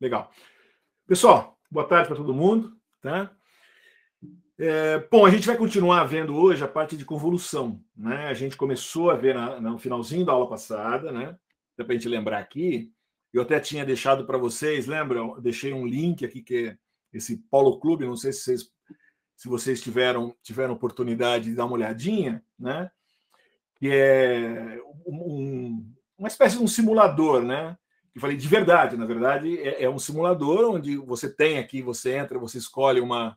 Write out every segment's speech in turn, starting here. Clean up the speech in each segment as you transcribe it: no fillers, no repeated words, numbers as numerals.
Legal. Pessoal, boa tarde para todo mundo. Tá? Bom, a gente vai continuar vendo hoje a parte de convolução. Né? A gente começou a ver no finalzinho da aula passada, né? Dá para a gente lembrar aqui. Eu até tinha deixado para vocês, lembram? Eu deixei um link aqui, que é esse Polo Clube, não sei se vocês tiveram oportunidade de dar uma olhadinha, né? Que é uma espécie de um simulador, né? Eu falei de verdade, na verdade, é um simulador onde você tem aqui, você entra, você escolhe uma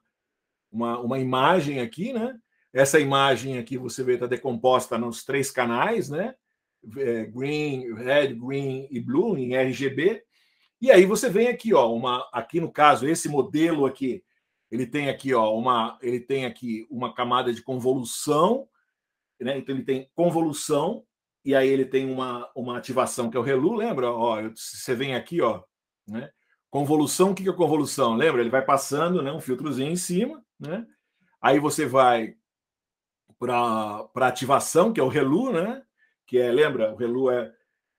imagem aqui, né? Essa imagem aqui você vê está decomposta nos 3 canais, né? Green, red, green e blue em RGB. E aí você vem aqui, ó, aqui no caso esse modelo aqui, ele tem aqui, ó, uma camada de convolução, né? Então ele tem convolução e aí ele tem uma ativação que é o ReLU, lembra? Ó, você vem aqui, ó, né? Convolução, o que é convolução? Lembra? Ele vai passando, né, um filtrozinho em cima, né? Aí você vai para ativação, que é o ReLU, né? Que é, lembra? O ReLU é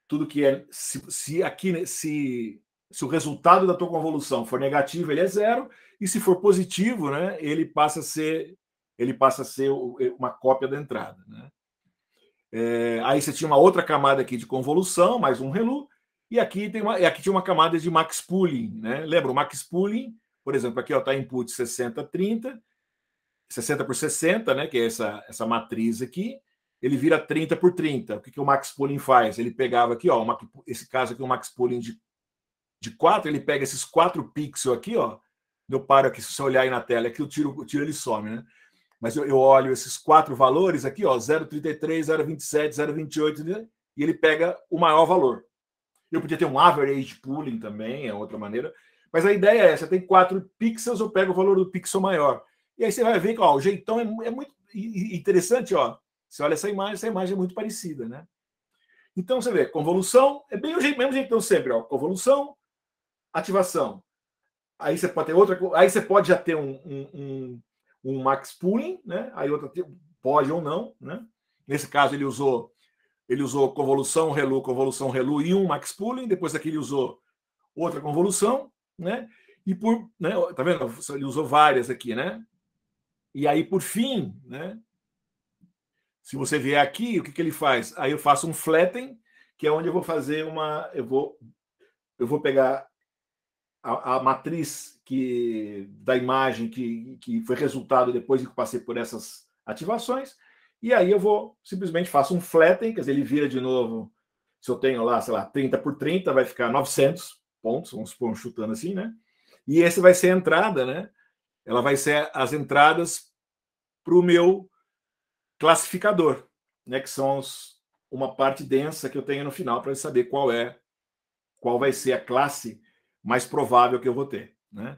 tudo que é se o resultado da tua convolução for negativo, ele é 0, e se for positivo, né, ele passa a ser uma cópia da entrada, né? Aí você tinha uma outra camada aqui de convolução, mais um ReLU, e aqui tinha uma camada de max pooling, né? Lembra o max pooling? Por exemplo, aqui está input 60/30, 60/60, né? Que é essa matriz aqui. Ele vira 30/30. O que o max pooling faz? Ele pegava aqui, ó, esse caso aqui, o max pooling de 4, ele pega esses 4 pixels aqui, ó. Eu paro aqui, se você olhar aí na tela, aqui o tiro ele some, né? Mas eu olho esses 4 valores aqui, ó, 0,33, 0,27, 0,28, né? E ele pega o maior valor. Eu podia ter um average pooling também, é outra maneira. Mas a ideia é essa: tem 4 pixels, eu pego o valor do pixel maior. E aí você vai ver que, ó, o jeitão é muito interessante, ó. Você olha essa imagem é muito parecida, né? Então você vê, convolução é bem o mesmo jeitão sempre, ó. Convolução, ativação. Aí você pode ter outra, aí você pode já ter um max pooling, né? Aí outra pode ou não, né? Nesse caso ele usou convolução, ReLU e um max pooling. Depois aqui ele usou outra convolução, né? E né, tá vendo? Ele usou várias aqui, né? E aí por fim, né? Se você vier aqui, o que ele faz? Aí eu faço um flatten, que é onde eu vou fazer eu vou pegar a matriz da imagem que foi resultado depois que eu passei por essas ativações, e aí eu vou simplesmente faço um flatten, quer dizer, ele vira de novo. Se eu tenho lá, sei lá, 30/30, vai ficar 900 pontos, vamos supor, chutando assim, né? E esse vai ser a entrada, né? Ela vai ser as entradas para o meu classificador, né? Que são uma parte densa que eu tenho no final para saber qual vai ser a classe mais provável que eu vou ter, né?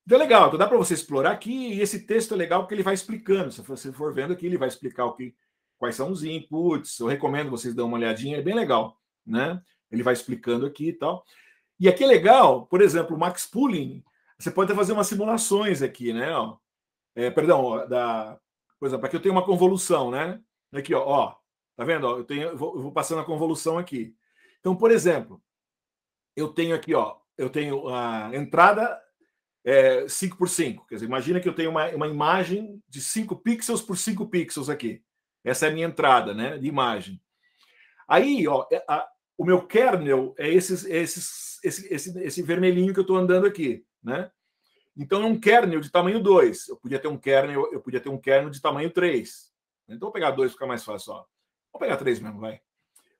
Então é legal, então dá para você explorar aqui, e esse texto é legal porque ele vai explicando. Se você for vendo aqui, ele vai explicar quais são os inputs. Eu recomendo vocês darem uma olhadinha, é bem legal, né? Ele vai explicando aqui e tal. E aqui é legal, por exemplo, o max pooling, você pode fazer umas simulações aqui, né? Perdão, por exemplo, aqui eu tenho uma convolução, né? Aqui, ó, tá vendo? Ó, eu vou passando a convolução aqui. Então, por exemplo, eu tenho aqui, ó, eu tenho a entrada 5x5. Quer dizer, imagina que eu tenho uma imagem de 5 pixels por 5 pixels aqui. Essa é a minha entrada, né, de imagem. Aí, ó, o meu kernel é esse vermelhinho que eu estou andando aqui, né? Então é um kernel de tamanho 2. Eu podia ter um kernel de tamanho 3. Então vou pegar 2 para ficar mais fácil, ó. Vou pegar 3 mesmo, vai.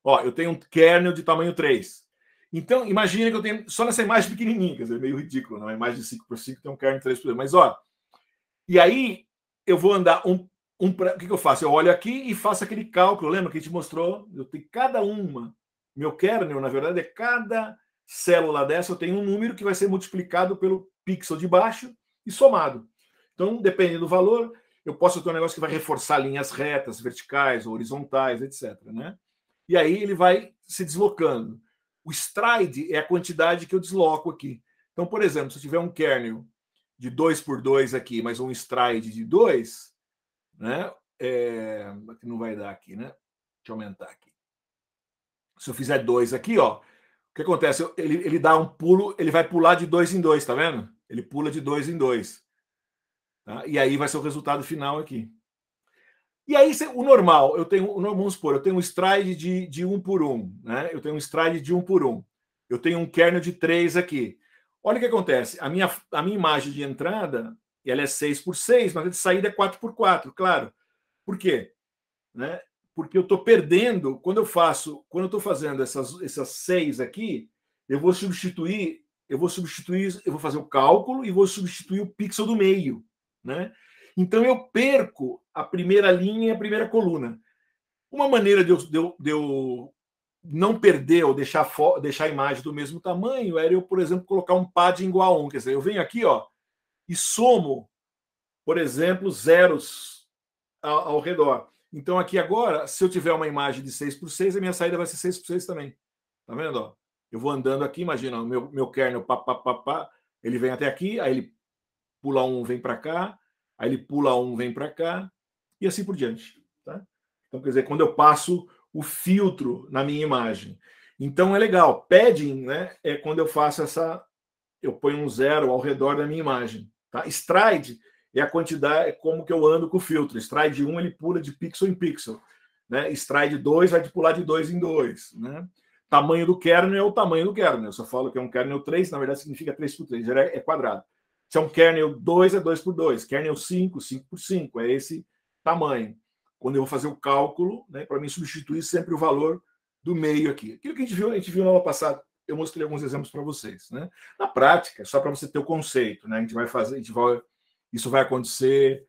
Ó, eu tenho um kernel de tamanho 3. Então, imagina que eu tenho só nessa imagem pequenininha, quer dizer, meio ridículo, né? Uma imagem de 5x5 tem um kernel de 3x2. Mas, ó, e aí eu vou andar o que eu faço? Eu olho aqui e faço aquele cálculo, lembra que a gente mostrou? Eu tenho cada uma. Meu kernel, na verdade, é cada célula dessa, eu tenho um número que vai ser multiplicado pelo pixel de baixo e somado. Então, dependendo do valor, eu posso ter um negócio que vai reforçar linhas retas, verticais, horizontais, etc. Né? E aí ele vai se deslocando. O stride é a quantidade que eu desloco aqui. Então, por exemplo, se eu tiver um kernel de 2x2 aqui, mais um stride de 2, né? Não vai dar aqui, né? Deixa eu aumentar aqui. Se eu fizer 2 aqui, ó, O que acontece? Ele dá um pulo, ele vai pular de 2 em 2, tá vendo? Ele pula de 2 em 2. Tá? E aí vai ser o resultado final aqui. E aí, o normal, vamos supor, eu tenho um stride de 1 por 1, né? Eu tenho um stride de 1 por 1. Eu tenho um kernel de 3 aqui. Olha o que acontece. A minha imagem de entrada, ela é 6 por 6, mas a de saída é 4 por 4, claro. Por quê? Né? Porque eu estou perdendo, quando eu estou fazendo essas 6 aqui, eu vou fazer o cálculo e vou substituir o pixel do meio, né? Então eu perco a primeira linha e a primeira coluna. Uma maneira de eu não perder ou deixar a imagem do mesmo tamanho era eu, por exemplo, colocar um padding igual a 1. Quer dizer, eu venho aqui, ó, e somo, por exemplo, zeros ao redor. Então, aqui agora, se eu tiver uma imagem de 6 por 6, a minha saída vai ser 6 por 6 também. Tá vendo? Ó? Eu vou andando aqui, imagina, o meu kernel, ele vem até aqui, aí ele pula 1, vem para cá, aí ele pula 1, vem para cá, e assim por diante. Tá? Então, quer dizer, quando eu passo o filtro na minha imagem. Então, é legal. Padding, né, é quando eu faço eu ponho um zero ao redor da minha imagem. Tá? Stride é a quantidade, é como que eu ando com o filtro. Stride 1, ele pula de pixel em pixel. Né? Stride 2 vai pular de 2 em 2. Né? Tamanho do kernel é o tamanho do kernel. Eu só falo que é um kernel 3, na verdade significa 3 por 3, é quadrado. Se é um kernel 2, é 2 por 2. Kernel 5, 5 por 5. É esse tamanho. Quando eu vou fazer o cálculo, né, para mim substituir sempre o valor do meio aqui. Aquilo que a gente viu na aula passada. Eu mostrei alguns exemplos para vocês. Né? Na prática, só para você ter o conceito, né? A gente vai fazer, isso vai acontecer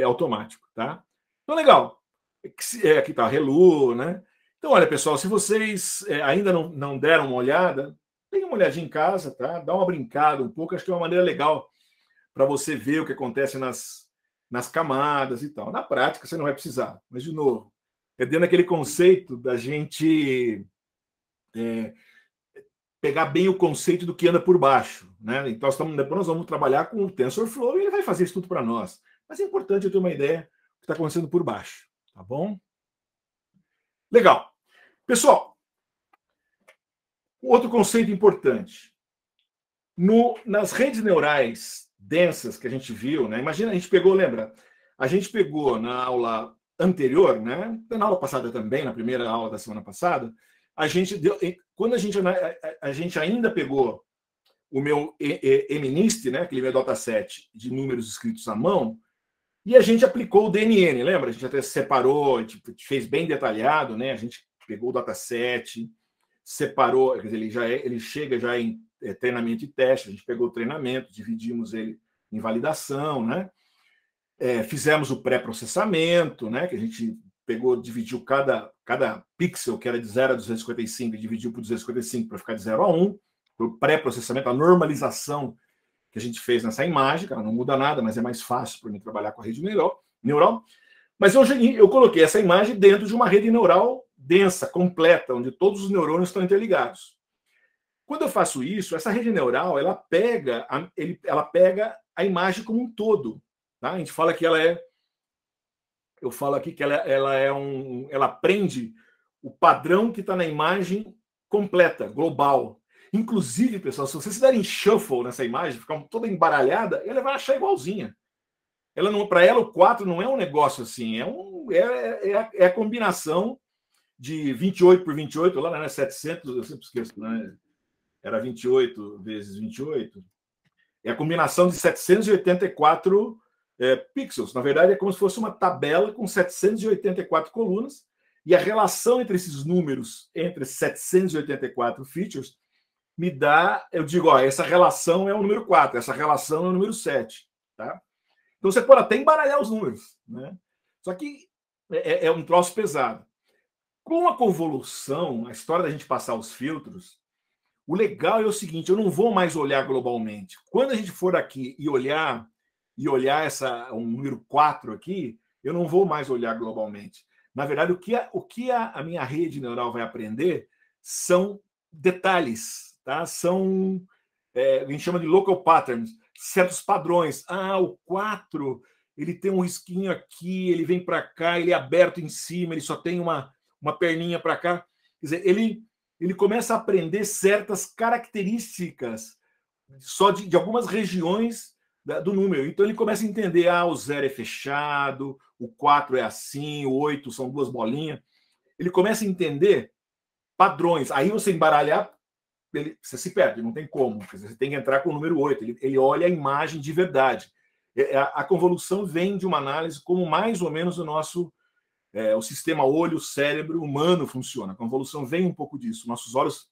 automático, tá? Então, legal. Aqui está a Relu, né? Então, olha, pessoal, se vocês ainda não deram uma olhada, deem uma olhadinha em casa, tá? Dá uma brincada um pouco, acho que é uma maneira legal para você ver o que acontece nas camadas e tal. Na prática, você não vai precisar, mas, de novo, é dentro daquele conceito da gente pegar bem o conceito do que anda por baixo. Né? Então, depois nós vamos trabalhar com o TensorFlow e ele vai fazer isso tudo para nós. Mas é importante eu ter uma ideia do que está acontecendo por baixo. Tá bom? Legal. Pessoal, outro conceito importante. Nas redes neurais densas que a gente viu, né? Imagina, a gente pegou na aula anterior, né? Na aula passada também, na primeira aula da semana passada, quando a gente ainda pegou o meu MNIST, né, aquele meu dataset de números escritos à mão, e a gente aplicou o DNN, lembra? A gente até separou, a gente fez bem detalhado, né? A gente pegou o dataset, separou, quer dizer, ele chega já em treinamento e teste, a gente pegou o treinamento, dividimos ele em validação, né? Fizemos o pré-processamento, né? Que a gente dividiu cada pixel, que era de 0 a 255, e dividiu por 255 para ficar de 0 a 1. Foi o pré-processamento, a normalização que a gente fez nessa imagem, que ela não muda nada, mas é mais fácil para mim trabalhar com a rede neural. Mas eu coloquei essa imagem dentro de uma rede neural densa, completa, onde todos os neurônios estão interligados. Quando eu faço isso, essa rede neural ela pega a imagem como um todo. Tá? A gente fala que eu falo aqui que ela aprende o padrão que está na imagem completa, global. Inclusive, pessoal, se vocês derem shuffle nessa imagem, ficar toda embaralhada, ela vai achar igualzinha. Para ela, o 4 não é um negócio assim, é a combinação de 28 por 28, lá, né, 700, eu sempre esqueço, né? Era 28 vezes 28. É a combinação de 784 pixels. Na verdade, é como se fosse uma tabela com 784 colunas, e a relação entre esses números, entre 784 features, me dá, eu digo, ó, essa relação é o número 4, essa relação é o número 7. Tá? Então você pode até embaralhar os números. Né? Só que é um troço pesado. Com a convolução, a história da gente passar os filtros, o legal é o seguinte, eu não vou mais olhar globalmente. Quando a gente for aqui e olhar um número 4 aqui, eu não vou mais olhar globalmente. Na verdade, o que a minha rede neural vai aprender são detalhes, tá? São, a gente chama de local patterns, certos padrões. O 4, ele tem um risquinho aqui, ele vem para cá, ele é aberto em cima, ele só tem uma perninha para cá. Quer dizer, ele começa a aprender certas características só de algumas regiões do número. Então ele começa a entender, o 0 é fechado, o 4 é assim, o 8 são duas bolinhas. Ele começa a entender padrões. Aí você embaralhar, você se perde, não tem como. Você tem que entrar com o número 8. Ele olha a imagem de verdade. A convolução vem de uma análise como mais ou menos o sistema olho-cérebro humano funciona. A convolução vem um pouco disso. Nossos olhos,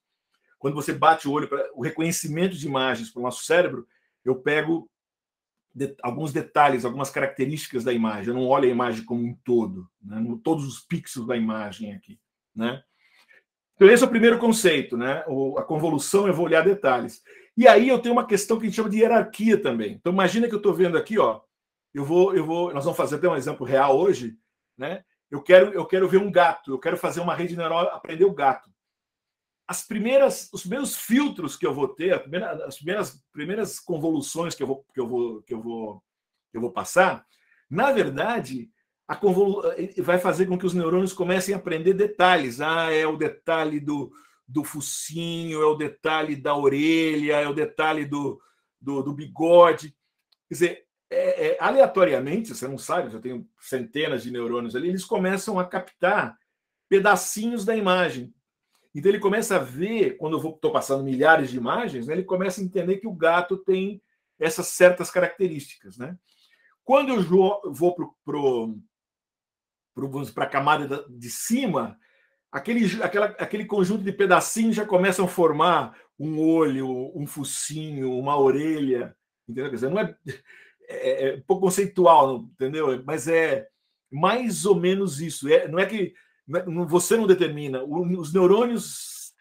quando você bate o olho para o reconhecimento de imagens para o nosso cérebro, eu pego alguns detalhes, algumas características da imagem. Eu não olho a imagem como um todo, né? Todos os pixels da imagem aqui, né? Então esse é o primeiro conceito, né? A convolução, eu vou olhar detalhes. E aí eu tenho uma questão que a gente chama de hierarquia também. Então imagina que eu estou vendo aqui, ó, nós vamos fazer até um exemplo real hoje, né? Eu quero ver um gato, eu quero fazer uma rede neural aprender o gato. Os primeiros filtros que eu vou ter, as primeiras convoluções que eu vou passar, na verdade, vai fazer com que os neurônios comecem a aprender detalhes. É o detalhe do focinho, é o detalhe da orelha, é o detalhe do bigode. Quer dizer, aleatoriamente, você não sabe, eu tenho centenas de neurônios ali, eles começam a captar pedacinhos da imagem. Então ele começa a ver, quando eu estou passando milhares de imagens, né, ele começa a entender que o gato tem essas certas características, né? Quando eu vou para a camada de cima, aquele conjunto de pedacinhos já começam a formar um olho, um focinho, uma orelha, entendeu? Quer dizer, não é um pouco conceitual, entendeu? Mas é mais ou menos isso. Não é que você não determina, os neurônios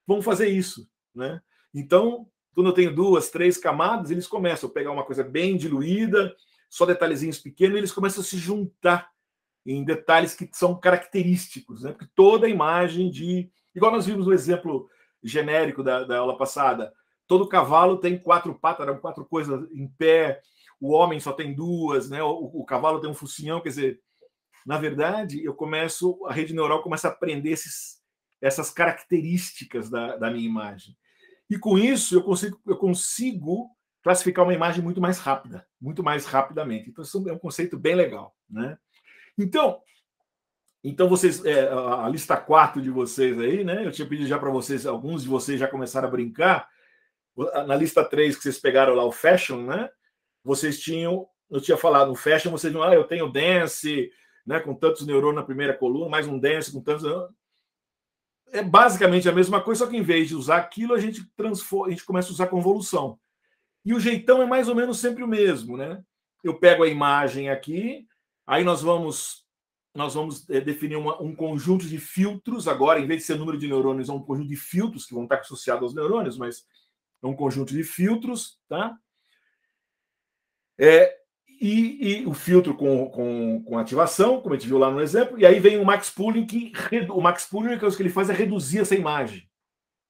vão fazer isso, né? Então, quando eu tenho 2, 3 camadas, eles começam a pegar uma coisa bem diluída, só detalhezinhos pequenos, e eles começam a se juntar em detalhes que são característicos, né? Porque toda a imagem igual nós vimos no exemplo genérico da aula passada, todo cavalo tem 4 patas, 4 coisas em pé, o homem só tem 2, né? O cavalo tem um focinhão, quer dizer, na verdade, a rede neural começa a aprender essas características da minha imagem. E com isso, eu consigo classificar uma imagem muito mais rápida, muito mais rapidamente. Então, isso é um conceito bem legal, né? Então vocês, a lista 4 de vocês aí, né? Eu tinha pedido já para vocês, alguns de vocês já começaram a brincar. Na lista 3 que vocês pegaram lá, o fashion, né? Eu tinha falado no fashion, vocês não, eu tenho dance, né, com tantos neurônios na primeira coluna, mais um dance com tantos. É basicamente a mesma coisa, só que em vez de usar aquilo, a gente começa a usar convolução. E o jeitão é mais ou menos sempre o mesmo, né? Eu pego a imagem aqui, aí nós vamos definir um conjunto de filtros. Agora, em vez de ser número de neurônios, é um conjunto de filtros que vão estar associados aos neurônios, mas é um conjunto de filtros, tá? E o filtro com ativação, como a gente viu lá no exemplo, e aí vem o Max Pooling, que ele faz é reduzir essa imagem,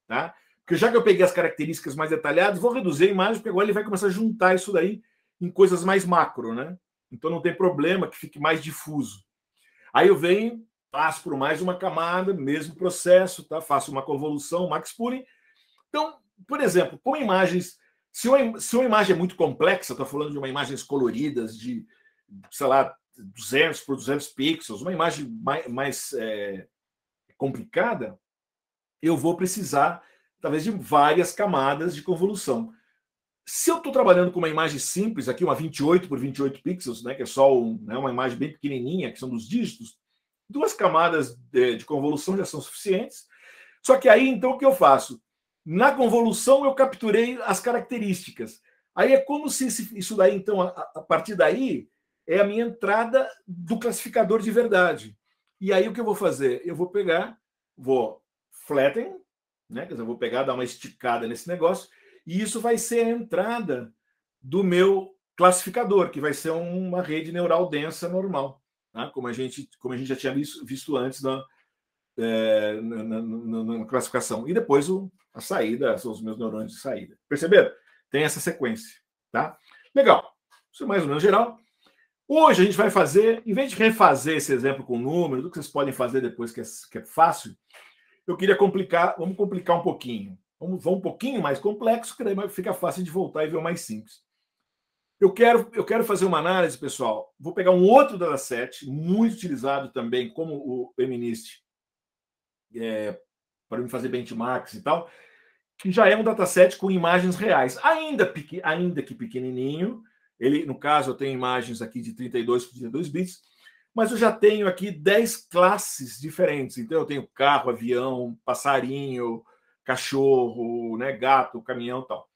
tá? Porque já que eu peguei as características mais detalhadas, vou reduzir a imagem, porque agora ele vai começar a juntar isso daí em coisas mais macro, né? Então não tem problema que fique mais difuso. Aí eu venho, passo por mais uma camada, mesmo processo, tá? Faço uma convolução, Max Pooling. Então, por exemplo, com imagens, se uma imagem é muito complexa, estou falando de uma imagens coloridas de, sei lá, 200 por 200 pixels, uma imagem mais complicada, eu vou precisar, talvez, de várias camadas de convolução. Se eu estou trabalhando com uma imagem simples, aqui uma 28 por 28 pixels, né, que é só uma imagem bem pequenininha, que são dos dígitos, 2 camadas de convolução já são suficientes. Só que aí, então, o que eu faço? Na convolução, eu capturei as características. Aí é como se isso daí, então, a partir daí, é a minha entrada do classificador de verdade. E aí, o que eu vou fazer? Eu vou pegar, vou flatten, né? Quer dizer, eu vou pegar, dar uma esticada nesse negócio, e isso vai ser a entrada do meu classificador, que vai ser uma rede neural densa normal, tá? Como a gente já tinha visto antes na classificação. E depois a saída, são os meus neurônios de saída. Perceberam? Tem essa sequência, tá? Legal. Isso é mais ou menos geral. Hoje a gente vai fazer, em vez de refazer esse exemplo com números, o que vocês podem fazer depois, que é fácil, eu queria complicar, vamos complicar um pouquinho. Vamos um pouquinho mais complexo, que daí fica fácil de voltar e ver o mais simples. Eu quero fazer uma análise, pessoal. Vou pegar um outro dataset, muito utilizado também, como o MNIST, para me fazer benchmarks e tal, que já é um dataset com imagens reais, ainda que pequenininho. Ele, no caso, eu tenho imagens aqui de 32 por 32 bits, mas eu já tenho aqui 10 classes diferentes. Então, eu tenho carro, avião, passarinho, cachorro, né, gato, caminhão e tal.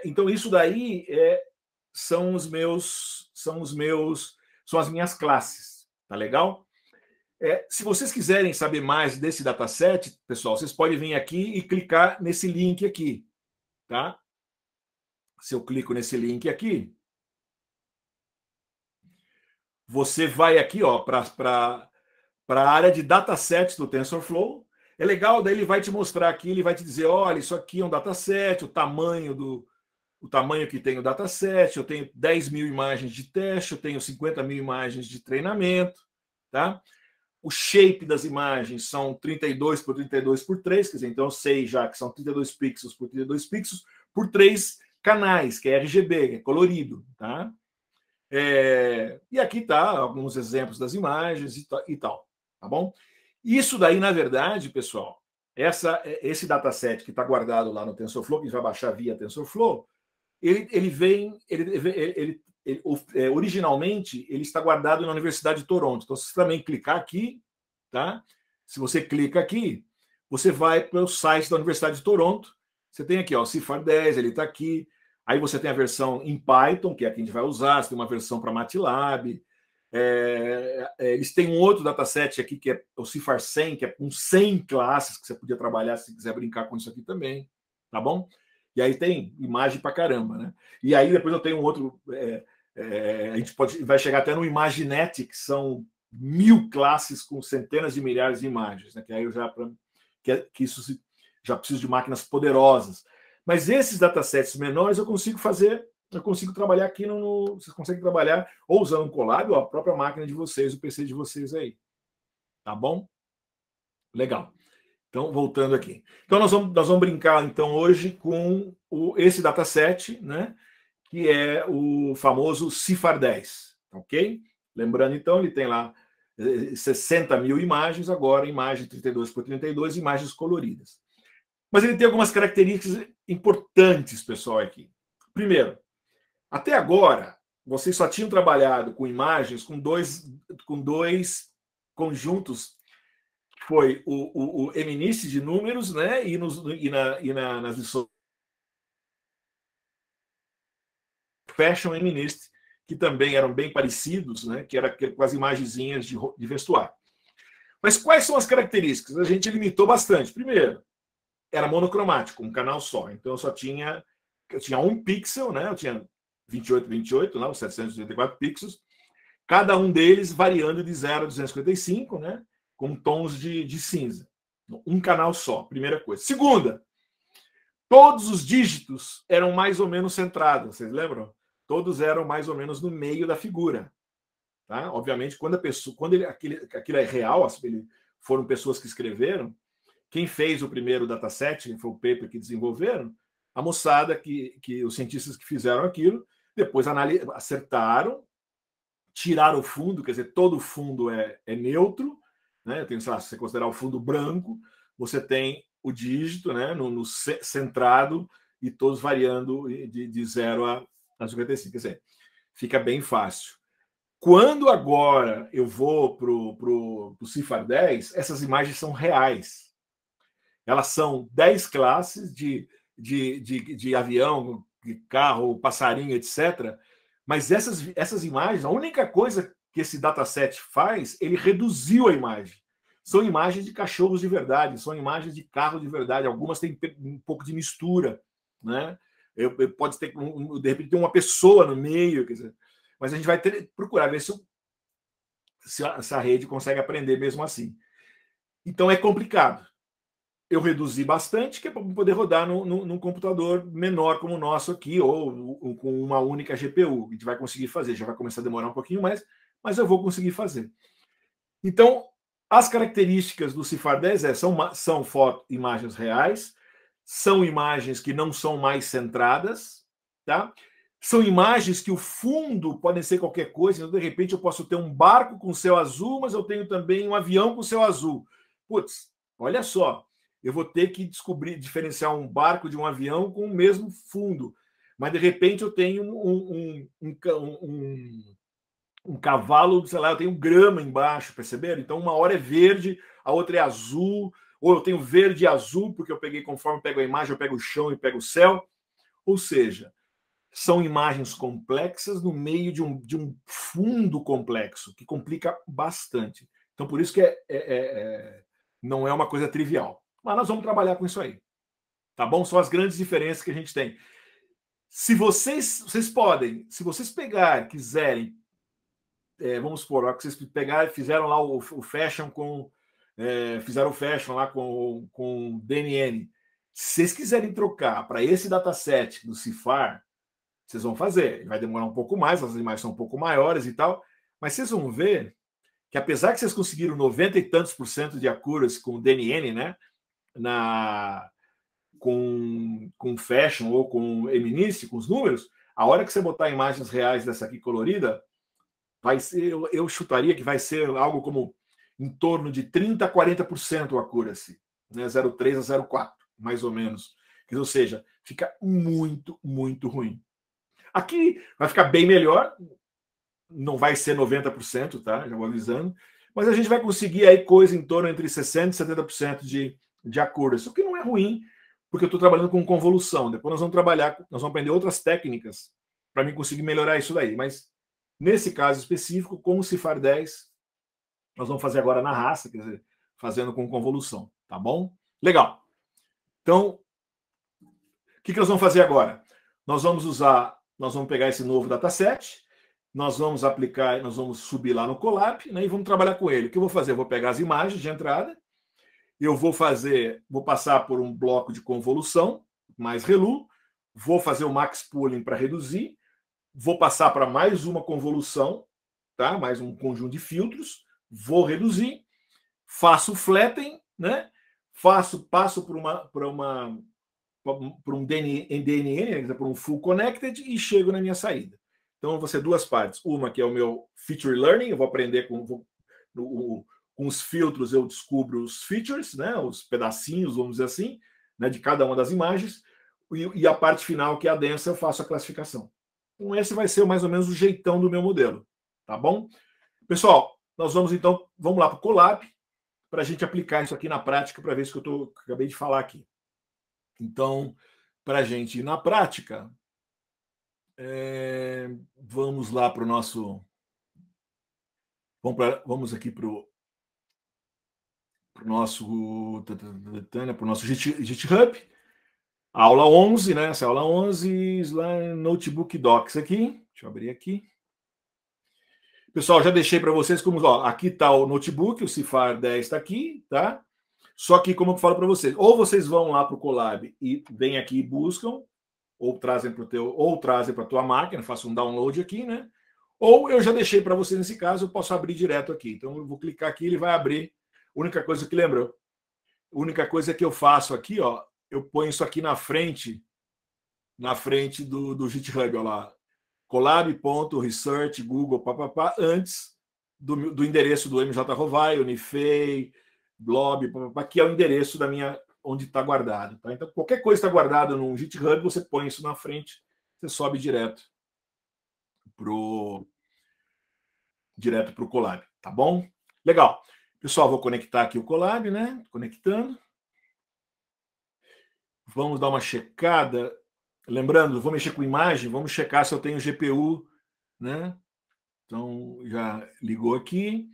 Então, isso daí são as minhas classes. Tá legal? Se vocês quiserem saber mais desse dataset, pessoal, vocês podem vir aqui e clicar nesse link aqui. Tá? Se eu clico nesse link aqui, você vai aqui para a área de datasets do TensorFlow. É legal, daí ele vai te mostrar aqui, ele vai te dizer, olha, isso aqui é um dataset, o tamanho que tem o dataset, eu tenho 10 mil imagens de teste, eu tenho 50 mil imagens de treinamento, tá? O shape das imagens são 32 por 32 por 3, quer dizer, então eu sei já que são 32 pixels por 32 pixels por 3 canais, que é RGB, que é colorido, tá? E aqui tá alguns exemplos das imagens e tal, tá bom? Isso daí, na verdade, pessoal, esse dataset que está guardado lá no TensorFlow, que a gente vai baixar via TensorFlow, originalmente ele está guardado na Universidade de Toronto. Então, se você também clicar aqui, tá? Se você clica aqui, você vai para o site da Universidade de Toronto. Você tem aqui, ó, o CIFAR 10, ele está aqui. Aí você tem a versão em Python, que é a que a gente vai usar. Você tem uma versão para MATLAB. Eles têm um outro dataset aqui, que é o CIFAR 100, que é com 100 classes, que você podia trabalhar se quiser brincar com isso aqui também. Tá bom? E aí tem imagem para caramba, né? E aí depois eu tenho um outro. A gente vai chegar até no Imaginetic, que são 1000 classes com centenas de milhares de imagens, né? Que aí eu que isso já preciso de máquinas poderosas. Mas esses datasets menores eu consigo trabalhar aqui vocês conseguem trabalhar ou usando um Colab ou a própria máquina de vocês, o PC de vocês aí. Tá bom? Legal. Então, voltando aqui. Então, nós vamos brincar, então, hoje com esse dataset, né? Que é o famoso CIFAR 10, ok? Lembrando, então, ele tem lá 60 mil imagens, agora imagem 32 por 32, imagens coloridas. Mas ele tem algumas características importantes, pessoal, aqui. Primeiro, até agora, vocês só tinham trabalhado com imagens com dois conjuntos, que foi o MNIST de números, né? E nas lições Fashion MNIST, que também eram bem parecidos, né? Que era com as imagenzinhas de vestuário. Mas quais são as características? A gente limitou bastante. Primeiro, era monocromático, um canal só. Então eu tinha um pixel, né? Eu tinha 28, lá, os 784 pixels, cada um deles variando de 0 a 255, né? Com tons de cinza. Um canal só, primeira coisa. Segunda, todos os dígitos eram mais ou menos centrados, vocês lembram? Todos eram mais ou menos no meio da figura. Tá? Obviamente, quando aquilo é real, foram pessoas que escreveram, quem fez o primeiro dataset, foi o paper que desenvolveram, a moçada, os cientistas que fizeram aquilo, depois acertaram, tiraram o fundo, quer dizer, todo o fundo é neutro, né? Se você considerar o fundo branco, você tem o dígito, né, no centrado e todos variando de 0 a 55. Quer dizer, fica bem fácil. Quando agora eu vou para o CIFAR 10, essas imagens são reais. Elas são 10 classes de avião, de carro, passarinho, etc. Mas essas imagens, a única coisa que esse dataset faz, ele reduziu a imagem. São imagens de cachorros de verdade, são imagens de carro de verdade. Algumas têm um pouco de mistura, né? Pode ter, de repente, ter uma pessoa no meio, quer dizer, mas a gente vai procurar ver se a rede consegue aprender mesmo assim. Então é complicado. Eu reduzi bastante, que é para poder rodar num computador menor como o nosso aqui, ou com uma única GPU. A gente vai conseguir fazer, já vai começar a demorar um pouquinho mais, mas eu vou conseguir fazer. Então, As características do Cifar 10 são imagens reais, são imagens que não são mais centradas, tá? São imagens que o fundo podem ser qualquer coisa, então, de repente eu posso ter um barco com céu azul, mas eu tenho também um avião com céu azul. Putz, olha só, eu vou ter que diferenciar um barco de um avião com o mesmo fundo, mas de repente eu tenho um cavalo, sei lá, eu tenho grama embaixo, perceberam? Então uma hora é verde, a outra é azul, ou eu tenho verde e azul, porque eu peguei, conforme eu pego a imagem, eu pego o chão e pego o céu. Ou seja, são imagens complexas no meio de um fundo complexo, que complica bastante. Então, por isso que não é uma coisa trivial. Mas nós vamos trabalhar com isso aí. Tá bom? São as grandes diferenças que a gente tem. Se vocês podem, se vocês quiserem, vamos supor, que vocês pegaram, fizeram lá o fashion fizeram o fashion lá com DNN. Se vocês quiserem trocar para esse dataset do Cifar, vocês vão fazer. Vai demorar um pouco mais, as imagens são um pouco maiores e tal, mas vocês vão ver que, apesar que vocês conseguiram 90 e tantos % de accuracy com o DNN, né, com Fashion ou com Eminisce, com os números, a hora que você botar imagens reais dessa aqui colorida, vai ser, eu chutaria que vai ser algo como em torno de 30% a 40% o accuracy, né, 0,3 a 0,4, mais ou menos. Ou seja, fica muito, muito ruim. Aqui vai ficar bem melhor, não vai ser 90%, tá? Já vou avisando, mas a gente vai conseguir aí coisa em torno entre 60% e 70% de accuracy, o que não é ruim, porque eu estou trabalhando com convolução. Depois nós vamos aprender outras técnicas para mim conseguir melhorar isso daí. Mas nesse caso específico, com o Cifar 10, nós vamos fazer agora na raça, quer dizer, fazendo com convolução, tá bom? Legal. Então, o que nós vamos fazer agora? Nós vamos pegar esse novo dataset, nós vamos aplicar, nós vamos subir lá no Colab, né, e vamos trabalhar com ele. O que eu vou fazer? Eu vou pegar as imagens de entrada, eu vou passar por um bloco de convolução, mais ReLU, vou fazer o max pooling para reduzir, vou passar para mais uma convolução, tá? Mais um conjunto de filtros, vou reduzir, faço o flatten, né? Passo por um DNN, por um full connected, e chego na minha saída. Então, vão ser duas partes. Uma que é o meu feature learning, eu vou aprender com os filtros, eu descubro os features, né, os pedacinhos, vamos dizer assim, né, de cada uma das imagens, e a parte final, que é a densa, eu faço a classificação. Então, esse vai ser mais ou menos o jeitão do meu modelo. Tá bom? Pessoal, nós vamos lá para o Colab, para a gente aplicar isso aqui na prática, para ver se eu acabei de falar aqui. Então, para a gente ir na prática, vamos lá para o nosso... Vamos aqui para o nosso GitHub, aula 11, né? Essa aula 11, lá em Notebook Docs aqui. Deixa eu abrir aqui. Pessoal, já deixei para vocês como... aqui está o notebook, o Cifar 10 está aqui, tá? Só que, como eu falo para vocês, ou vocês vão lá para o Colab e vêm aqui e buscam, ou trazem para a tua máquina, façam um download aqui, né? Ou eu já deixei para vocês nesse caso, eu posso abrir direto aqui. Então eu vou clicar aqui, ele vai abrir. A única coisa que eu faço aqui, eu ponho isso aqui na frente do GitHub, lá. Colab.research, Google, antes do endereço do MJ Rovai, Unifei, Blob, que é o endereço onde está guardado. Tá? Então, qualquer coisa está guardada no GitHub, você põe isso na frente, você sobe direto pro Colab, tá bom? Legal. Pessoal, vou conectar aqui o Colab, né? Conectando. Vamos dar uma checada. Lembrando, vou mexer com imagem, vamos checar se eu tenho GPU, né? Então, já ligou aqui.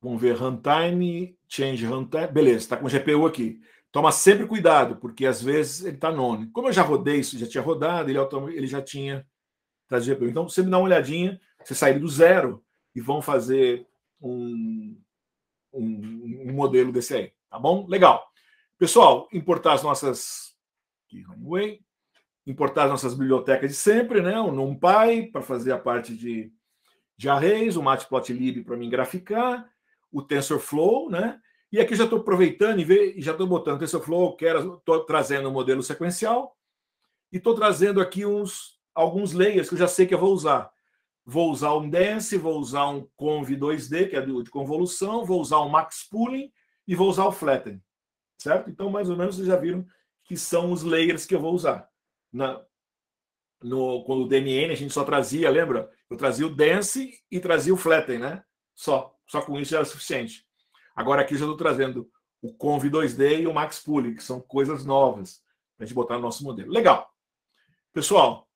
Vamos ver runtime, change runtime. Beleza, está com GPU aqui. Toma sempre cuidado, porque às vezes ele está none. Como eu já rodei isso, já tinha rodado, ele já tinha trazido GPU. Então, sempre dá uma olhadinha, você sair do zero e vão fazer um modelo desse aí, tá bom? Legal. Pessoal, importar as nossas bibliotecas de sempre, né? O NumPy para fazer a parte de arrays, o Matplotlib para mim graficar, o TensorFlow, né? E aqui já estou aproveitando e já estou botando TensorFlow, estou trazendo o modelo sequencial e estou trazendo aqui alguns layers que eu já sei que eu vou usar. Vou usar um Dense, vou usar um Conv 2D, que é de convolução, vou usar um Max Pooling e vou usar o Flatten, certo? Então, mais ou menos, vocês já viram que são os layers que eu vou usar. Com o DNN, a gente só trazia, lembra? Eu trazia o Dense e trazia o Flatten, né? Só com isso já era suficiente. Agora aqui eu já estou trazendo o Conv 2D e o Max Pooling, que são coisas novas para a gente botar no nosso modelo. Legal. Pessoal,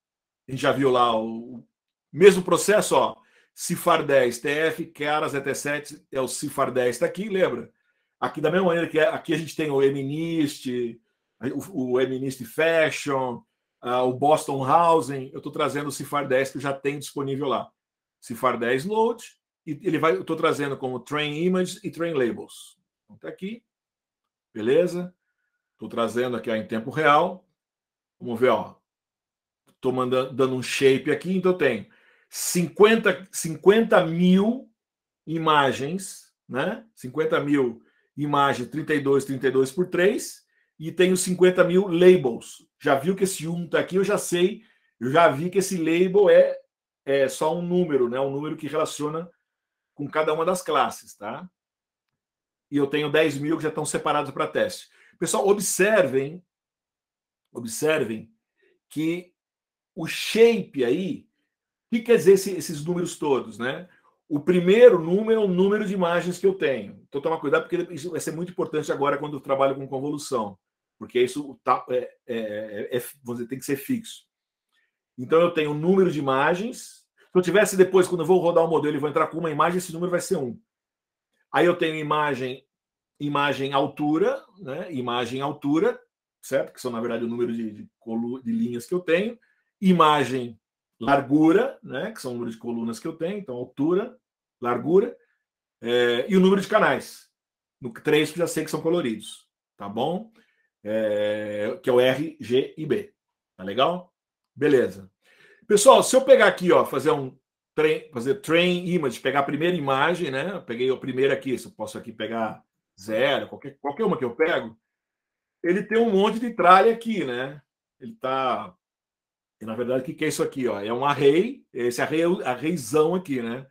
a gente já viu lá o mesmo processo, ó. Cifar 10, TF, Keras, ET7, é o Cifar 10, está aqui, lembra? Aqui, da mesma maneira que aqui a gente tem o MNIST, o MNIST Fashion, o Boston Housing, eu estou trazendo o Cifar 10 que eu já tenho disponível lá. Cifar 10 Load, e eu estou trazendo como Train Image e Train Labels. Então está aqui, beleza? Estou trazendo aqui ó, em tempo real. Vamos ver, ó. Estou dando um shape aqui, então eu tenho 50 mil imagens, né? 50 mil imagens 32 por 3 e tenho 50 mil labels. Já viu que esse 1 está aqui, eu já sei, eu já vi que esse label é só um número, né? Um número que relaciona com cada uma das classes, tá? E eu tenho 10 mil que já estão separados para teste. Pessoal, observem que o shape aí, o que quer dizer esses números todos, né? O primeiro número é o número de imagens que eu tenho. Então, toma cuidado, porque isso vai ser muito importante agora quando eu trabalho com convolução, porque isso vamos dizer, tem que ser fixo. Então, eu tenho o número de imagens. Se eu tivesse depois, quando eu vou rodar o modelo e vou entrar com uma imagem, esse número vai ser 1. Aí eu tenho imagem altura, né? Imagem altura, certo? Que são, na verdade, o número de linhas que eu tenho. Imagem largura, né? Que são o número de colunas que eu tenho. Então, altura, largura. E o número de canais. No 3, que eu já sei que são coloridos. Tá bom? Que é o R, G e B. Tá legal? Beleza. Pessoal, se eu pegar aqui, ó, fazer train image, pegar a primeira imagem, né? Eu peguei a primeira aqui, se eu posso aqui pegar 0, qualquer uma que eu pego, ele tem um monte de tralha aqui, né? Ele tá. E, na verdade, o que é isso aqui? Ó? É um array, esse array é o arrayzão aqui, né?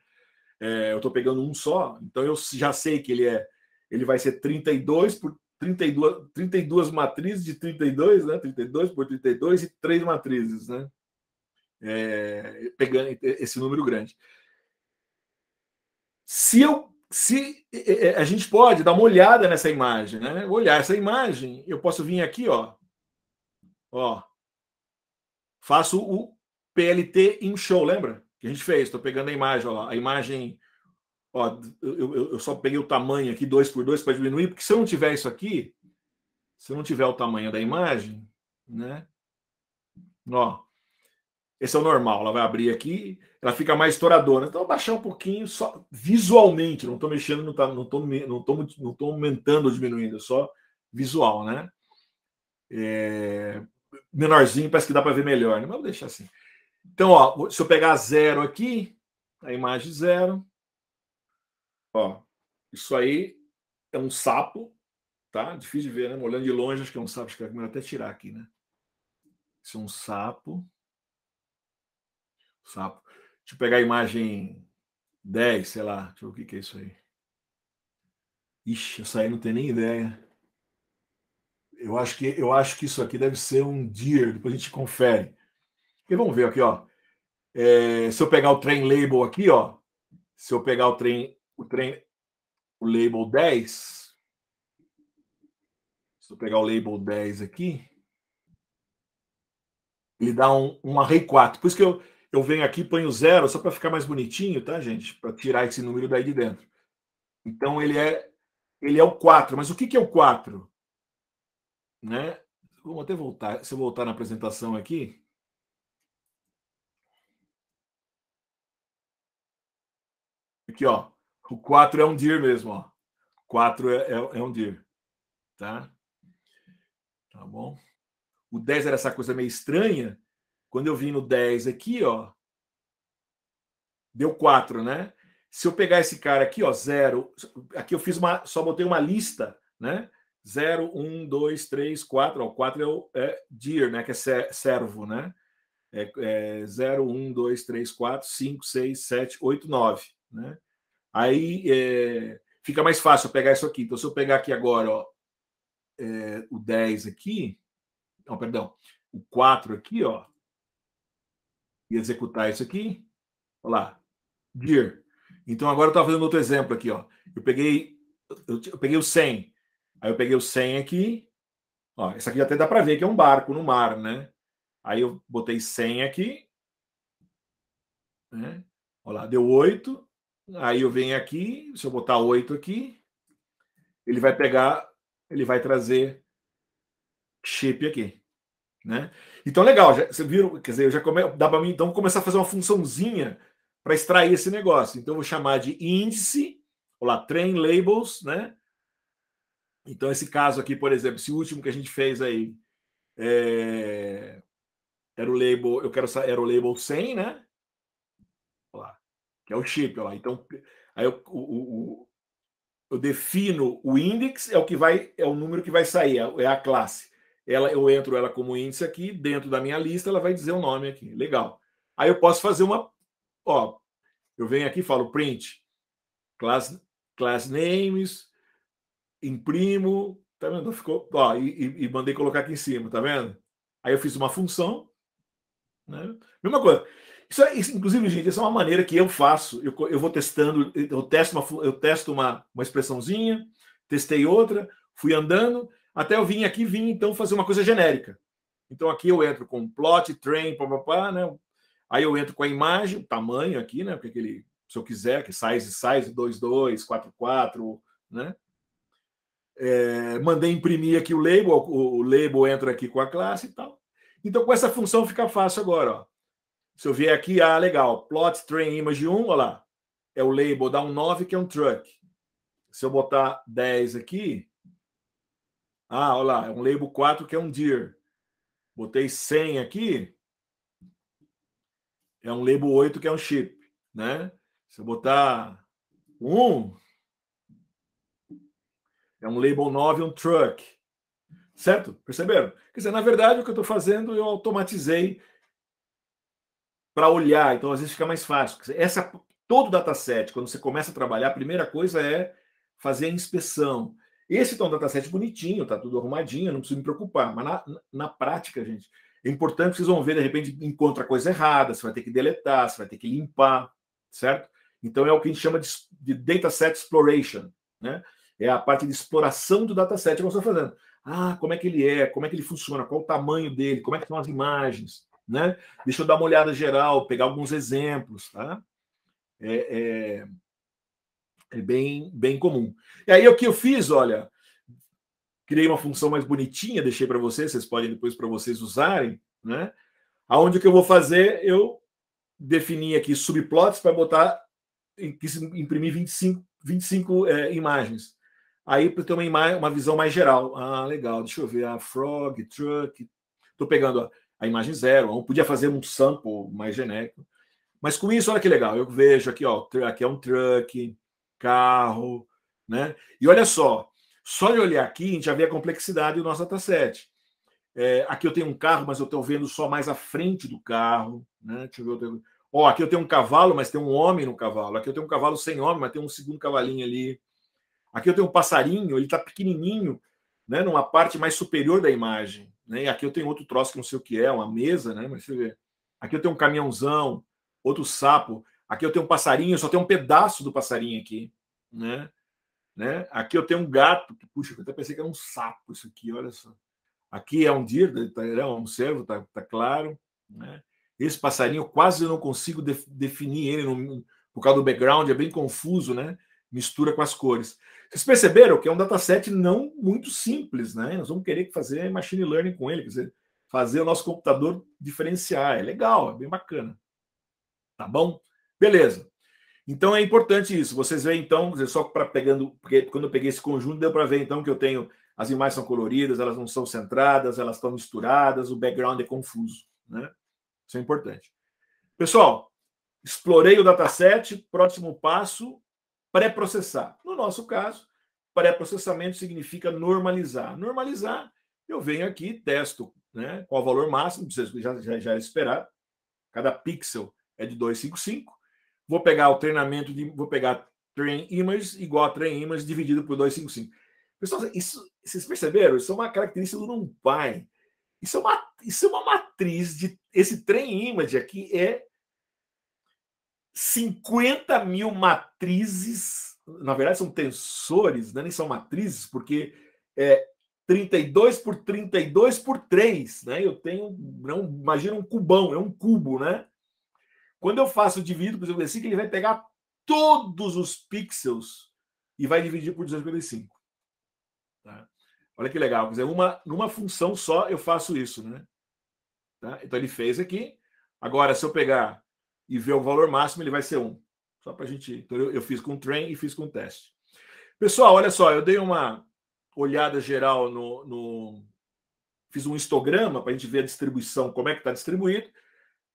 Eu estou pegando um só, então eu já sei que ele vai ser 32 por 32 matrizes de 32, né? 32 por 32 e 3 matrizes, né? Pegando esse número grande. Se a gente pode dar uma olhada nessa imagem, né? Olhar essa imagem, eu posso vir aqui, ó, faço o PLT in show, lembra? Que a gente fez, estou pegando a imagem, ó, a imagem, ó, eu só peguei o tamanho aqui 2 por 2 para diminuir, porque se eu não tiver isso aqui, se eu não tiver o tamanho da imagem, né? Ó, esse é o normal, ela vai abrir aqui, ela fica mais estouradora. Então, eu vou baixar um pouquinho só visualmente, não estou mexendo, não estou aumentando ou diminuindo, só visual, né? Menorzinho, parece que dá para ver melhor, né? Mas vou deixar assim. Então, ó, se eu pegar 0 aqui, a imagem 0, ó, isso aí é um sapo, tá? Difícil de ver, né? Olhando de longe, acho que é um sapo, acho que é melhor até tirar aqui, né? Isso é um sapo. Sapo. Deixa eu pegar a imagem 10, sei lá. Deixa eu ver o que é isso aí. Ixi, essa aí não tem nem ideia. Eu acho que isso aqui deve ser um deer. Depois a gente confere. E vamos ver aqui, ó. Se eu pegar o train label aqui, ó. Se eu pegar o label 10. Se eu pegar o label 10 aqui, ele dá um array 4. Por isso que eu venho aqui e ponho 0, só para ficar mais bonitinho, tá, gente? Para tirar esse número daí de dentro. Então, ele é o 4. Mas o que é o 4? Né? Vamos até voltar. Se eu voltar na apresentação aqui. Aqui, ó. O 4 é um dir mesmo, ó. 4 é um dir. Tá? Tá bom? O 10 era essa coisa meio estranha. Quando eu vim no 10 aqui, ó. Deu 4, né? Se eu pegar esse cara aqui, ó, 0, aqui eu fiz só botei uma lista, né? 0, 1, 2, 3, 4, ó, 4 é deer, né? Que é servo, né? 0, 1, 2, 3, 4, 5, 6, 7, 8, 9, né? Aí fica mais fácil eu pegar isso aqui. Então, se eu pegar aqui agora, ó, o 10 aqui, não, perdão, o 4 aqui, ó, e executar isso aqui, olha lá, deer. Então, agora eu estava fazendo outro exemplo aqui, ó. Eu peguei o 100, aí eu peguei o 100 aqui, ó, esse aqui até dá para ver que é um barco no mar, né? Aí eu botei 100 aqui, né? Olha lá, deu 8. Aí eu venho aqui, se eu botar 8 aqui, ele vai pegar, ele vai trazer chip aqui, né? Então, legal, você viram, quer dizer, dá para mim então começar a fazer uma funçãozinha para extrair esse negócio. Então, eu vou chamar de índice, olha lá, train labels, né? Então, esse caso aqui, por exemplo, esse último que a gente fez aí, era o label, era o label 100, né? Olha lá, que é o chip, olha lá. Então, aí eu defino o index, é o número que vai sair, é a classe. Eu entro ela como índice aqui, dentro da minha lista, ela vai dizer o nome aqui. Legal. Aí eu posso fazer eu venho aqui e falo print, class names, imprimo, tá vendo? Ficou, e mandei colocar aqui em cima, tá vendo? Aí eu fiz uma função, né? Mesma coisa. Isso, inclusive, gente, essa é uma maneira que eu faço. Eu vou testando, eu testo uma expressãozinha, testei outra, fui andando, até eu vim então fazer uma coisa genérica. Então aqui eu entro com plot, train, papapá, né? Aí eu entro com a imagem, o tamanho aqui, né? Porque se eu quiser, que size 22, 44, né? Mandei imprimir aqui o label entra aqui com a classe e tal. Então, com essa função fica fácil agora, ó. Se eu vier aqui, legal, plot train image 1, olha lá, é o label, dá um 9, que é um truck. Se eu botar 10 aqui, olha lá, é um label 4, que é um deer. Botei 100 aqui, é um label 8, que é um ship, né? Se eu botar 1, é um label 9, um truck. Certo? Perceberam? Quer dizer, na verdade, o que eu estou fazendo, eu automatizei para olhar, então às vezes fica mais fácil. Todo dataset, quando você começa a trabalhar, a primeira coisa é fazer a inspeção. Esse é um dataset bonitinho, tá tudo arrumadinho, não preciso me preocupar. Mas na prática, gente, é importante que vocês vão ver, de repente, encontra coisa errada, você vai ter que deletar, você vai ter que limpar, certo? Então é o que a gente chama de dataset exploration, né? É a parte de exploração do dataset que você está fazendo. Como é que ele é, como é que ele funciona, qual o tamanho dele, como é que são as imagens, né? Deixa eu dar uma olhada geral, pegar alguns exemplos, tá? É bem comum. E aí o que eu fiz, olha, criei uma função mais bonitinha, deixei para vocês podem depois para vocês usarem, né? Aonde que eu vou fazer, eu defini aqui subplots para botar, imprimir 25 imagens. Aí para ter uma visão mais geral. Legal, deixa eu ver, frog, truck. Estou pegando a imagem 0, eu podia fazer um sample mais genérico. Mas com isso, olha que legal, eu vejo aqui, ó, aqui é um truck, carro, né? E olha só de olhar aqui, a gente já vê a complexidade do nosso dataset. Aqui eu tenho um carro, mas eu estou vendo só mais a frente do carro, né? Deixa eu ver. Aqui eu tenho um cavalo, mas tem um homem no cavalo. Aqui eu tenho um cavalo sem homem, mas tem um segundo cavalinho ali. Aqui eu tenho um passarinho, ele está pequenininho, né? Numa parte mais superior da imagem, né? E aqui eu tenho outro troço que não sei o que é, uma mesa, né? Mas você vê. Aqui eu tenho um caminhãozão, outro sapo. Aqui eu tenho um passarinho, só tem um pedaço do passarinho aqui, né? Aqui eu tenho um gato, que, puxa, eu até pensei que era um sapo isso aqui, olha só. Aqui é um deer, é um cervo, tá claro, né? Esse passarinho quase eu não consigo definir ele por causa do background, é bem confuso, né? Mistura com as cores. Vocês perceberam que é um dataset não muito simples, né? Nós vamos querer fazer machine learning com ele, quer dizer, fazer o nosso computador diferenciar. É legal, é bem bacana. Tá bom? Beleza. Então é importante isso. Vocês veem, então, só para porque quando eu peguei esse conjunto, deu para ver então que eu tenho as imagens são coloridas, elas não são centradas, elas estão misturadas, o background é confuso, né? Isso é importante. Pessoal, explorei o dataset, próximo passo, pré-processar. No nosso caso, pré-processamento significa normalizar. Normalizar, eu venho aqui, testo, né, qual o valor máximo, já é esperado. Cada pixel é de 255. Vou pegar o treinamento, vou pegar train image igual a train image dividido por 255. Pessoal, vocês perceberam? Isso é uma característica do NumPy. Isso é uma matriz de... Esse train image aqui é 50 mil matrizes. Na verdade, são tensores, né? Nem são matrizes, porque é 32 por 32 por 3. Né? Eu tenho... Não, imagina um cubão, é um cubo, né? Quando eu faço o divido por 255, ele vai pegar todos os pixels e vai dividir por 255. Tá? Olha que legal. Quer dizer, numa função só eu faço isso, né? Tá? Então ele fez aqui. Agora, se eu pegar e ver o valor máximo, ele vai ser 1. Só para a gente... Então eu fiz com train e fiz com teste. Pessoal, olha só, eu dei uma olhada geral fiz um histograma para a gente ver a distribuição, como é que está distribuído.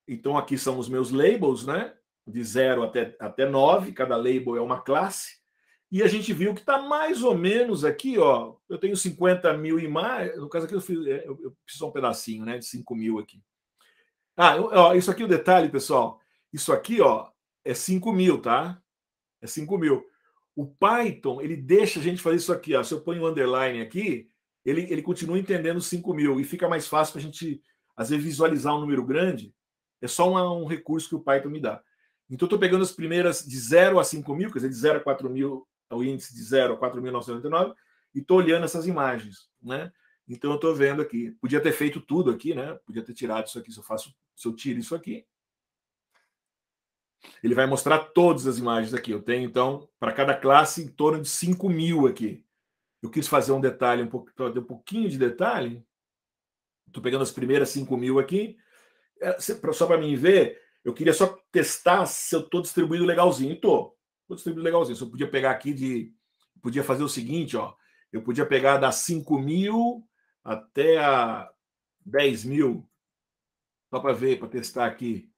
Então, aqui são os meus labels, né? De 0 até 9, cada label é uma classe. E a gente viu que está mais ou menos aqui, ó. Eu tenho 50 mil imagens. No caso aqui, eu preciso um pedacinho, né? De 5 mil aqui. Ó, isso aqui é o detalhe, pessoal. Isso aqui, ó, é 5 mil, tá? É 5 mil. O Python, ele deixa a gente fazer isso aqui, ó. Se eu ponho um underline aqui, ele continua entendendo 5 mil. E fica mais fácil para a gente, às vezes, visualizar um número grande. É só um recurso que o Python me dá. Então, estou pegando as primeiras de 0 a 5 mil, quer dizer, de 0 a 4 mil, o índice de 0 a 4.999, e estou olhando essas imagens, né? Então, eu estou vendo aqui. Podia ter feito tudo aqui, né? Podia ter tirado isso aqui. Se eu tiro isso aqui, ele vai mostrar todas as imagens aqui. Eu tenho, então, para cada classe, em torno de 5 mil aqui. Eu quis fazer um detalhe, um pouquinho de detalhe. Estou pegando as primeiras 5 mil aqui. Só para mim ver, eu queria só testar se eu estou distribuído legalzinho. Estou distribuído legalzinho. Se eu podia pegar aqui podia fazer o seguinte, ó. Eu podia pegar das 5 mil até a 10 mil, só para ver, para testar aqui.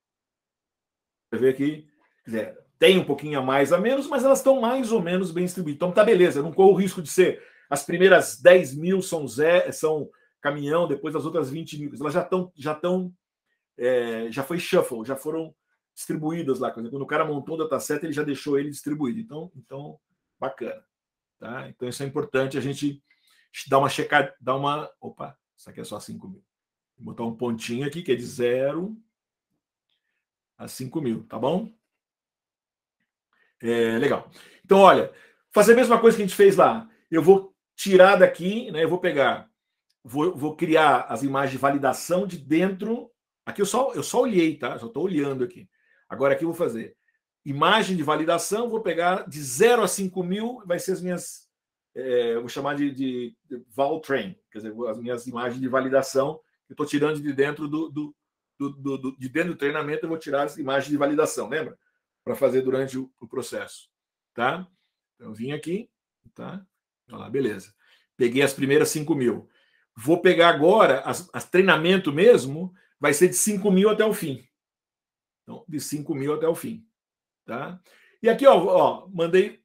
Para ver aqui. Quer dizer, tem um pouquinho a mais, a menos, mas elas estão mais ou menos bem distribuídas. Então tá beleza, eu não corro o risco de ser as primeiras 10 mil são caminhão, depois as outras 20 mil. Elas já foi shuffle, já foram distribuídas lá. Quando o cara montou o dataset, ele já deixou ele distribuído. Então bacana. Tá? Então isso é importante a gente dar uma checada, Opa, isso aqui é só 5 mil. Vou botar um pontinho aqui que é de 0 a 5 mil, tá bom? Legal. Então, olha, fazer a mesma coisa que a gente fez lá. Eu vou tirar daqui, né? Eu vou pegar, vou criar as imagens de validação de dentro. Aqui eu só olhei, tá? Só estou olhando aqui. Agora aqui eu vou fazer imagem de validação, vou pegar de 0 a 5 mil, vai ser as minhas, vou chamar de val train, quer dizer, as minhas imagens de validação, que eu estou tirando de dentro de dentro do treinamento, eu vou tirar as imagens de validação, lembra? Para fazer durante o processo, tá? Então, eu vim aqui, tá? Olha lá, beleza. Peguei as primeiras 5 mil. Vou pegar agora, as treinamento mesmo, vai ser de 5 mil até o fim. Então, de 5 mil até o fim. Tá? E aqui, ó, mandei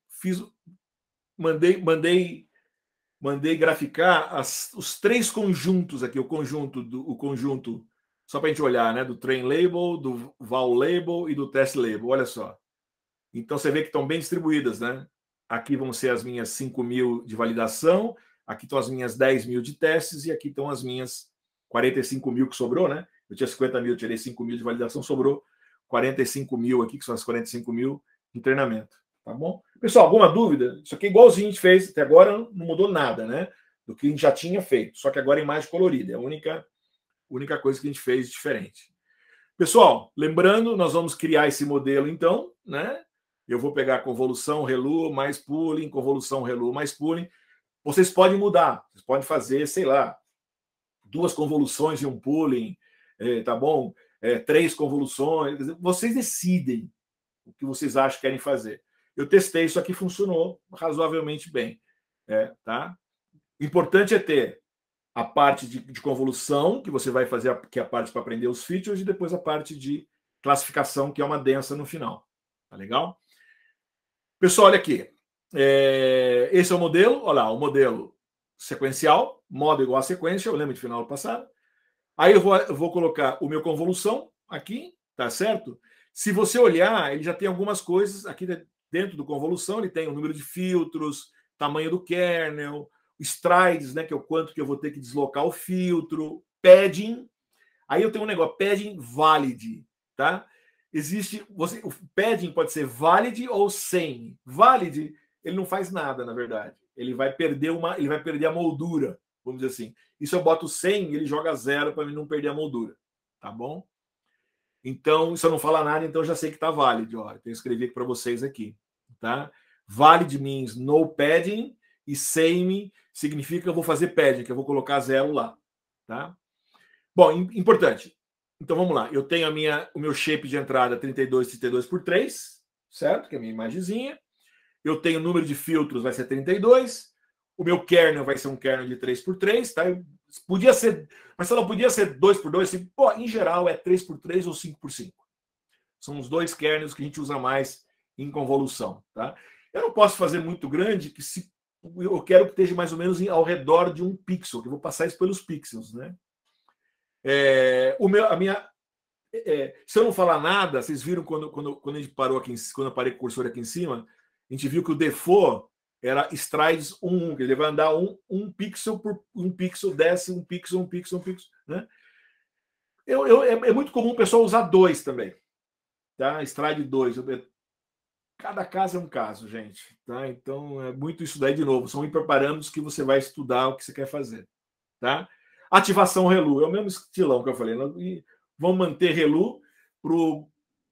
graficar os 3 conjuntos aqui, o conjunto, só para a gente olhar, né? Do train label, do val label e do test label. Olha só. Então, você vê que estão bem distribuídas, né? Aqui vão ser as minhas 5 mil de validação, aqui estão as minhas 10 mil de testes, e aqui estão as minhas 45 mil que sobrou, né? Eu tinha 50 mil, tirei 5 mil de validação, sobrou 45 mil aqui, que são as 45 mil de treinamento. Tá bom? Pessoal, alguma dúvida? Isso aqui é igualzinho a gente fez, até agora não mudou nada, né? Do que a gente já tinha feito, só que agora em imagem colorida. É a única coisa que a gente fez diferente. Pessoal, lembrando, nós vamos criar esse modelo, então, né? Eu vou pegar convolução, relu, mais pooling, convolução, relu, mais pooling. Vocês podem mudar, vocês podem fazer, sei lá, 2 convoluções e um pooling, tá bom? 3 convoluções. Vocês decidem o que vocês acham que querem fazer. Eu testei, isso aqui funcionou razoavelmente bem. Tá? O importante é ter a parte de convolução, que você vai fazer, que é a parte para aprender os features, e depois a parte de classificação, que é uma densa no final. Tá legal? Pessoal, olha aqui. Esse é o modelo. Olha lá, o modelo sequencial, modo igual a sequência, eu lembro de final do passado. Aí eu vou colocar o meu convolução aqui, tá certo? Se você olhar, ele já tem algumas coisas aqui dentro do convolução, ele tem o número de filtros, tamanho do kernel, strides, né, que é o quanto que eu vou ter que deslocar o filtro, padding. Aí eu tenho um negócio, padding valid, tá? O padding pode ser valid ou sem. Valid, ele não faz nada, na verdade. Ele vai perder a moldura, vamos dizer assim. E se eu boto 100, ele joga 0 para não perder a moldura, tá bom? Então, se eu não falar nada, então eu já sei que está válido. Ó, eu escrevi para vocês aqui, tá? Valid means no padding e same significa que eu vou fazer padding, que eu vou colocar 0 lá, tá? Bom, importante. Então vamos lá. Eu tenho o meu shape de entrada 32 por 3, certo? Que é a minha imagenzinha. Eu tenho o número de filtros, vai ser 32. O meu kernel vai ser um kernel de 3 por 3, tá? Podia ser, mas não podia ser 2 por 2, assim, pô, em geral é 3 por 3 ou 5 por 5. São os dois kernels que a gente usa mais em convolução, tá? Eu não posso fazer muito grande, que se eu quero que esteja mais ou menos ao redor de 1 pixel, que eu vou passar isso pelos pixels, né? Se eu não falar nada, vocês viram quando a gente parou aqui, quando eu parei com o cursor aqui em cima, a gente viu que o default era strides 1, que ele vai andar um pixel por um pixel, desce um pixel, né? É muito comum o pessoal usar 2 também, tá? Stride 2. Cada caso é um caso, gente, tá? Então é muito isso daí de novo. São hiperparâmetros que você vai estudar o que você quer fazer, tá? Ativação ReLU é o mesmo estilão que eu falei. E vamos manter ReLU para o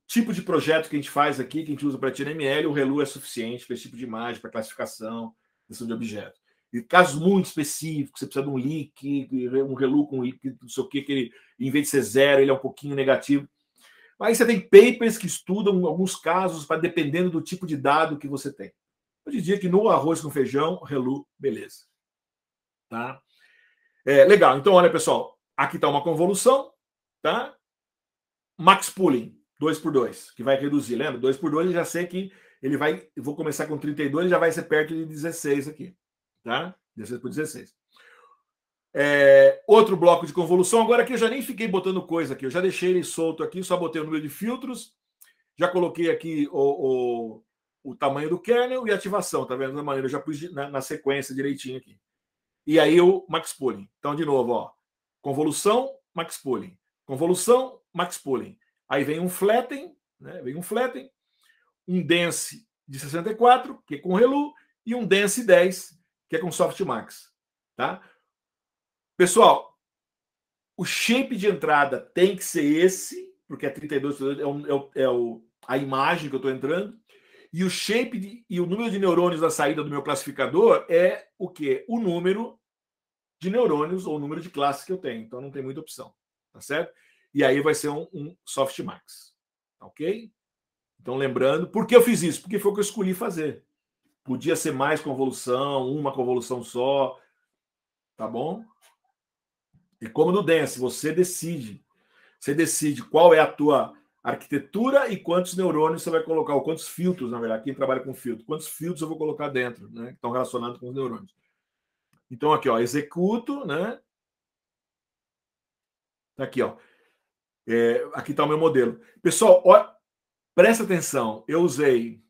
tipo de projeto que a gente faz aqui, que a gente usa para TNML. O ReLU é suficiente para esse tipo de imagem, para classificação, questão de objeto. E casos muito específicos, você precisa de um leak, um ReLU com leak, não sei o que ele, em vez de ser 0, ele é um pouquinho negativo. Aí você tem papers que estudam alguns casos, para dependendo do tipo de dado que você tem. Eu diria que no arroz com feijão, ReLU, beleza. Tá? Legal. Então, olha, pessoal, aqui está uma convolução, tá? Max pooling, 2 por 2, que vai reduzir, lembra? 2 por 2, eu já sei que ele vai, eu vou começar com 32, já vai ser perto de 16 aqui, tá? 16 por 16. Outro bloco de convolução, agora aqui eu já nem fiquei botando coisa aqui, eu já deixei ele solto aqui, só botei o número de filtros, já coloquei aqui o tamanho do kernel e ativação, tá vendo? Da maneira, eu já pus na sequência direitinho aqui. E aí o max pooling. Então, de novo, ó, convolução, max pooling. Convolução, max pooling. Aí vem um flatten, né? Vem um flatten, um dense de 64, que é com ReLU, e um dense 10, que é com softmax, tá? Pessoal, o shape de entrada tem que ser esse, porque é 32, a imagem que eu estou entrando. E o shape e o número de neurônios da saída do meu classificador é o quê? O número de neurônios ou o número de classes que eu tenho. Então não tem muita opção, tá certo? E aí vai ser um softmax, ok? Então lembrando, por que eu fiz isso? Porque foi o que eu escolhi fazer. Podia ser mais convolução, uma convolução só, tá bom? E como no Dance, você decide qual é a tua arquitetura e quantos neurônios você vai colocar, ou quantos filtros, na verdade, quem trabalha com filtro, quantos filtros eu vou colocar dentro, né, que estão relacionados com os neurônios. Então, aqui, ó, executo, né? Tá aqui, ó. Aqui está o meu modelo. Pessoal, ó, presta atenção, eu usei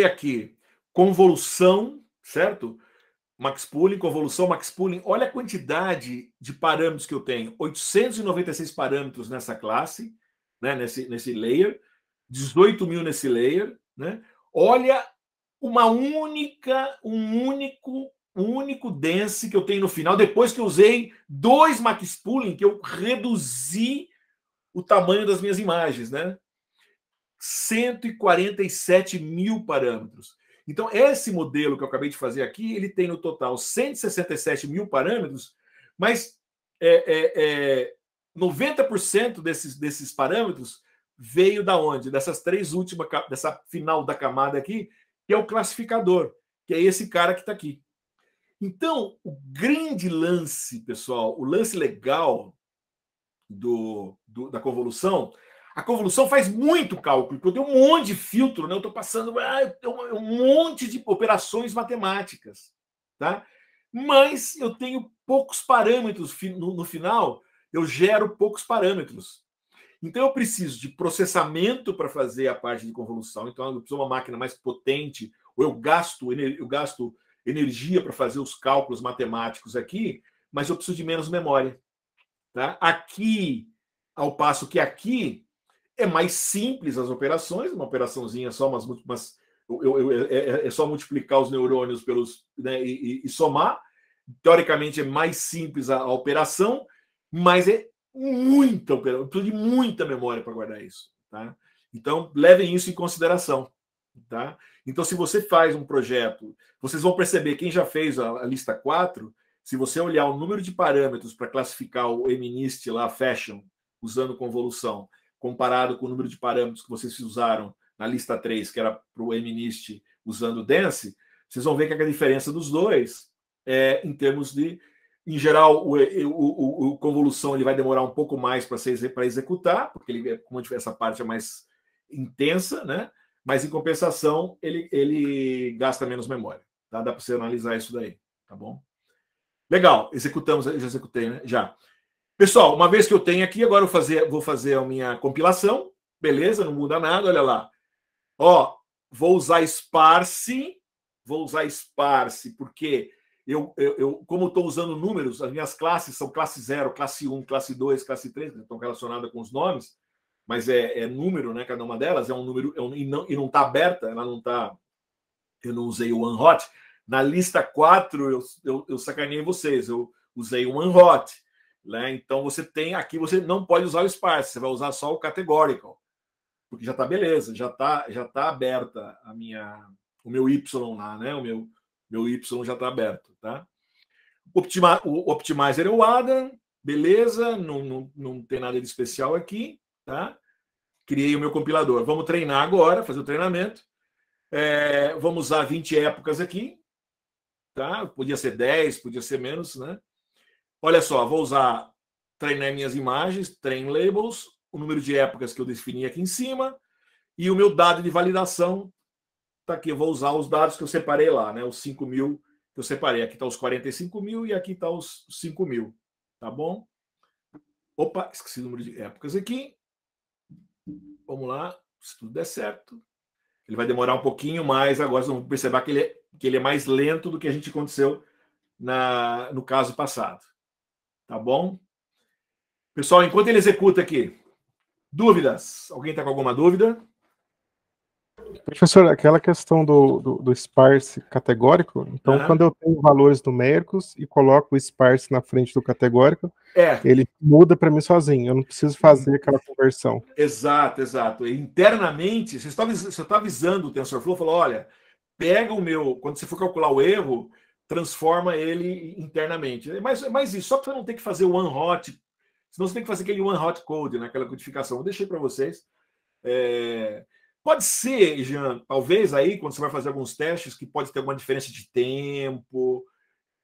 aqui convolução, certo? Max pooling, convolução, max pooling. Olha a quantidade de parâmetros que eu tenho. 896 parâmetros nessa classe, né, nesse layer. 18 mil nesse layer. Né? Olha um único dense que eu tenho no final, depois que eu usei 2 max pooling, que eu reduzi o tamanho das minhas imagens. Né? 147 mil parâmetros. Então, esse modelo que eu acabei de fazer aqui, ele tem no total 167 mil parâmetros, mas 90% desses parâmetros veio da onde? Dessas 3 últimas, dessa final da camada aqui, que é o classificador, que é esse cara que está aqui. Então, o grande lance, pessoal, o lance legal da convolução, a convolução faz muito cálculo, porque eu tenho um monte de filtro, né? Eu estou passando um monte de operações matemáticas, tá? Mas eu tenho poucos parâmetros no final, eu gero poucos parâmetros. Então eu preciso de processamento para fazer a parte de convolução. Então eu preciso de uma máquina mais potente, ou eu gasto energia para fazer os cálculos matemáticos aqui, mas eu preciso de menos memória. Tá? Aqui, ao passo que aqui é mais simples as operações, uma operaçãozinha só, é só multiplicar os neurônios pelos, né, e somar. Teoricamente é mais simples a operação, mas é muita operação, eu preciso de muita memória para guardar isso. Tá? Então, levem isso em consideração. Tá? Então, se você faz um projeto, vocês vão perceber, quem já fez a lista 4, se você olhar o número de parâmetros para classificar o MNIST lá, Fashion, usando convolução, comparado com o número de parâmetros que vocês usaram na lista 3, que era para o MNIST usando Dance, vocês vão ver que a diferença dos dois é em termos de... Em geral, o convolução ele vai demorar um pouco mais para executar, porque ele, como essa parte é mais intensa, né? Mas, em compensação, ele gasta menos memória. Tá? Dá para você analisar isso daí, tá bom? Legal, executamos, já executei, né? Já. Pessoal, uma vez que eu tenho aqui, agora eu vou fazer a minha compilação. Beleza, não muda nada, olha lá. Ó, vou usar Sparse, porque como estou usando números, as minhas classes são classe 0, classe 1, classe 2, classe 3, que estão relacionadas com os nomes, mas é número, né? Cada uma delas é um número, e não está aberta, ela não está. Eu não usei o OneHot. Na lista 4, eu sacaneei vocês, eu usei o OneHot. Né? Então você tem aqui, você não pode usar o Sparse, você vai usar só o Categorical, porque já está beleza, já tá aberta o meu Y lá, né? O meu Y já está aberto, tá? O Optimizer é o Adam, beleza, não tem nada de especial aqui, tá? Criei o meu compilador. Vamos treinar agora, fazer o treinamento. Vamos usar 20 épocas aqui, tá? Podia ser 10, podia ser menos, né? Olha só, vou treinar minhas imagens, train labels, o número de épocas que eu defini aqui em cima, e o meu dado de validação está aqui. Eu vou usar os dados que eu separei lá, né? Os 5.000 que eu separei. Aqui está os 45.000 e aqui está os 5.000, tá bom? Opa, esqueci o número de épocas aqui. Vamos lá, se tudo der certo. Ele vai demorar um pouquinho mais agora, vocês vão perceber que ele é mais lento do que a gente aconteceu no caso passado. Tá bom? Pessoal, enquanto ele executa aqui, dúvidas? Alguém está com alguma dúvida? Professor, aquela questão do sparse categórico, então quando eu tenho valores numéricos e coloco o sparse na frente do categórico, ele muda para mim sozinho, eu não preciso fazer aquela conversão. Exato. Internamente, você está avisando o TensorFlow, falou, olha, pega o meu, quando você for calcular o erro, transforma ele internamente. Mas isso, só para você não ter que fazer o one-hot, senão você tem que fazer aquele one-hot code, né, aquela codificação. Eu deixei para vocês. Pode ser, Jean, talvez aí, quando você vai fazer alguns testes, que pode ter alguma diferença de tempo.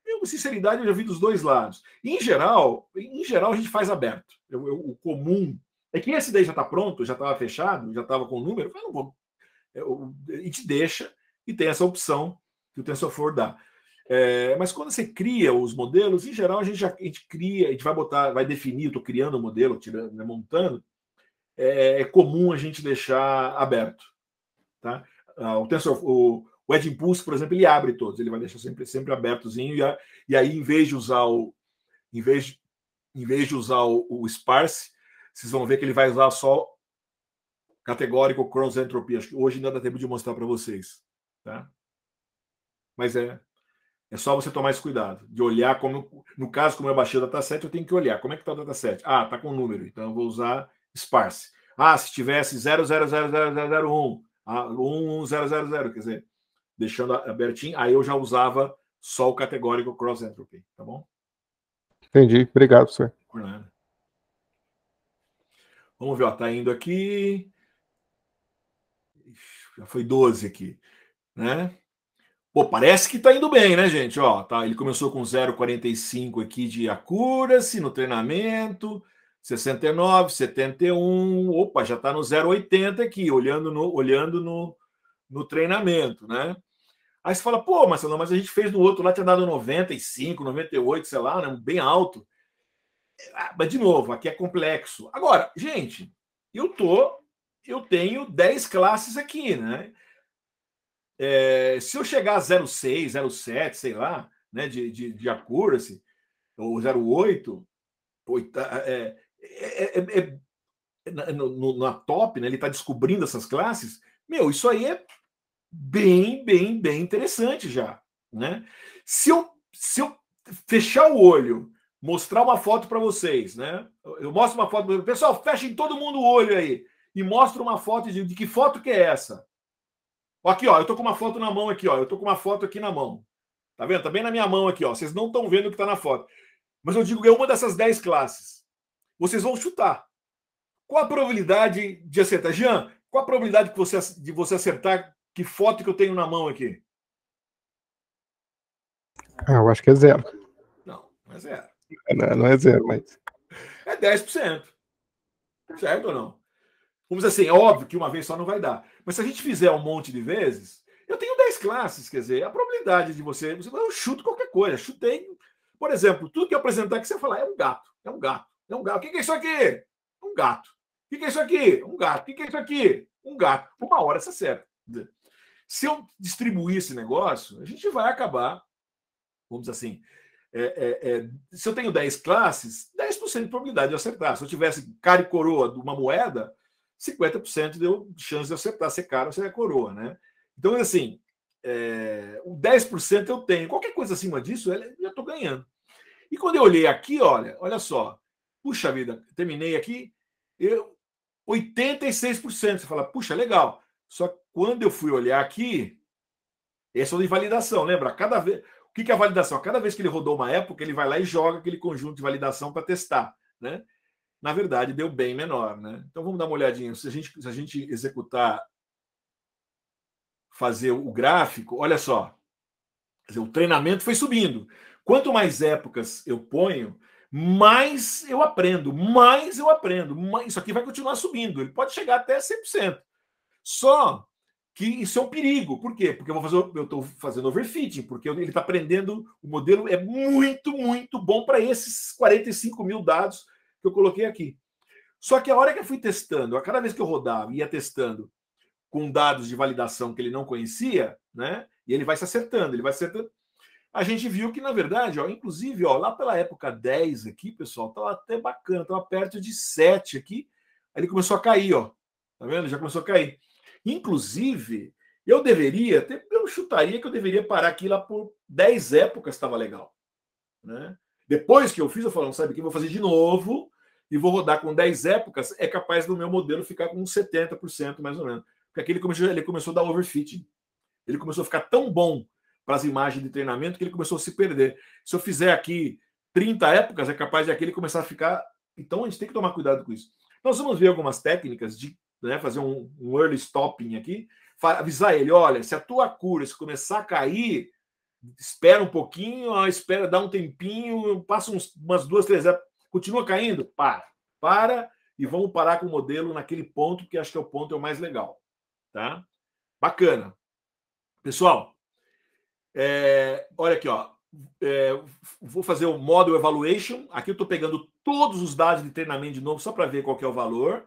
Eu, com sinceridade, eu já vi dos dois lados. Em geral, a gente faz aberto. O comum é que esse daí já está pronto, já estava fechado, já estava com o número. Eu não vou. E te deixa, e tem essa opção que o TensorFlow dá. Mas quando você cria os modelos, em geral, a gente cria, a gente vai definir, estou criando o modelo, tirando, né, montando. É comum a gente deixar aberto. Tá? O Edge Impulse, por exemplo, ele abre todos, ele vai deixar sempre abertozinho, e aí, em vez de usar o Sparse, vocês vão ver que ele vai usar só categórico cross entropy. Acho que hoje ainda dá tempo de mostrar para vocês. Tá? Mas é só você tomar esse cuidado, de olhar, no caso, como eu baixei o dataset, eu tenho que olhar como é que está o dataset. Está com número, então eu vou usar Sparse. Se tivesse 0,00001, 1,000, quer dizer, deixando abertinho, aí eu já usava só o categórico cross entropy, tá bom? Entendi, obrigado, professor. Por nada. Vamos ver, tá indo aqui. Já foi 12 aqui, né? Pô, parece que tá indo bem, né, gente? Ó, tá, ele começou com 0,45 aqui de accuracy no treinamento, 69, 71, opa, já está no 0,80 aqui, olhando no treinamento, né? Aí você fala, pô, Marcelo, mas a gente fez no outro lá, tinha dado 95, 98, sei lá, né? Bem alto. Mas, de novo, aqui é complexo. Agora, gente, eu tenho 10 classes aqui, né? Se eu chegar a 0,6, 0,7, sei lá, né, de accuracy, ou 0,8, na top, né, ele está descobrindo essas classes, meu, isso aí é bem interessante já, né? Se eu fechar o olho, mostrar uma foto para vocês, né? Eu mostro uma foto, pessoal, fechem todo mundo o olho aí e mostro uma foto de que foto que é essa? Aqui, ó, eu tô com uma foto na mão aqui, ó, eu tô com uma foto aqui na mão. Tá vendo? Tá bem na minha mão aqui, ó. Vocês não estão vendo o que tá na foto. Mas eu digo que é uma dessas 10 classes. Vocês vão chutar. Qual a probabilidade de acertar? Jean, qual a probabilidade de você acertar que foto que eu tenho na mão aqui? Eu acho que é 0. Não é 0. Não é 0, mas... É 10%. Certo ou não? Vamos dizer assim, é óbvio que uma vez só não vai dar. Mas se a gente fizer um monte de vezes, eu tenho 10 classes, quer dizer, a probabilidade de você... Eu chuto qualquer coisa. Chutei... Por exemplo, tudo que eu apresentar que você falar é um gato. É um gato. É um gato. O que é isso aqui? Um gato. O que é isso aqui? Um gato. O que é isso aqui? Um gato. Uma hora você acerta. Se eu distribuir esse negócio, a gente vai acabar, vamos dizer assim, se eu tenho 10 classes, 10% de probabilidade de acertar. Se eu tivesse cara e coroa de uma moeda, 50% de chance de acertar, ser cara ou ser coroa, né? Então, assim, o 10% eu tenho. Qualquer coisa acima disso, eu já estou ganhando. E quando eu olhei aqui, olha só, puxa vida, terminei aqui, 86%. Você fala, puxa, legal. Só que quando eu fui olhar aqui, esse é o de validação, lembra? Cada vez, o que é a validação? Cada vez que ele rodou uma época, ele vai lá e joga aquele conjunto de validação para testar, né? Na verdade, deu bem menor, né? Então vamos dar uma olhadinha. Se a gente executar, fazer o gráfico, olha só. Quer dizer, o treinamento foi subindo. Quanto mais épocas eu ponho, mais eu aprendo. Isso aqui vai continuar subindo. Ele pode chegar até 100%. Só que isso é um perigo. Por quê? Porque eu estou fazendo overfitting, porque ele está aprendendo, o modelo é muito bom para esses 45 mil dados que eu coloquei aqui. Só que a hora que eu fui testando, a cada vez que eu rodava, ia testando com dados de validação que ele não conhecia, né? E ele vai se acertando, A gente viu que, na verdade, inclusive, lá pela época 10 aqui, pessoal, estava até bacana, estava perto de 7 aqui, aí ele começou a cair, ó. Tá vendo? Já começou a cair. Inclusive, eu chutaria que eu deveria parar aqui lá por 10 épocas, estava legal. Né? Depois que eu fiz, eu falei, sabe o que? Vou fazer de novo e vou rodar com 10 épocas, é capaz do meu modelo ficar com uns 70%, mais ou menos. Porque aqui ele começou a dar overfitting. Ele começou a ficar tão bom para as imagens de treinamento que ele começou a se perder. Se eu fizer aqui 30 épocas, é capaz de aquele começar a ficar... Então, a gente tem que tomar cuidado com isso. Nós vamos ver algumas técnicas de fazer um early stopping aqui, avisar ele, olha, se a tua cura se começar a cair, espera um pouquinho, dá um tempinho, passa umas 2, 3 épocas, continua caindo? Para e vamos parar com o modelo naquele ponto, que acho que é o ponto o mais legal. Tá? Bacana. Pessoal, olha aqui, ó. Vou fazer o Model Evaluation. Aqui eu estou pegando todos os dados de treinamento de novo, só para ver qual que é o valor.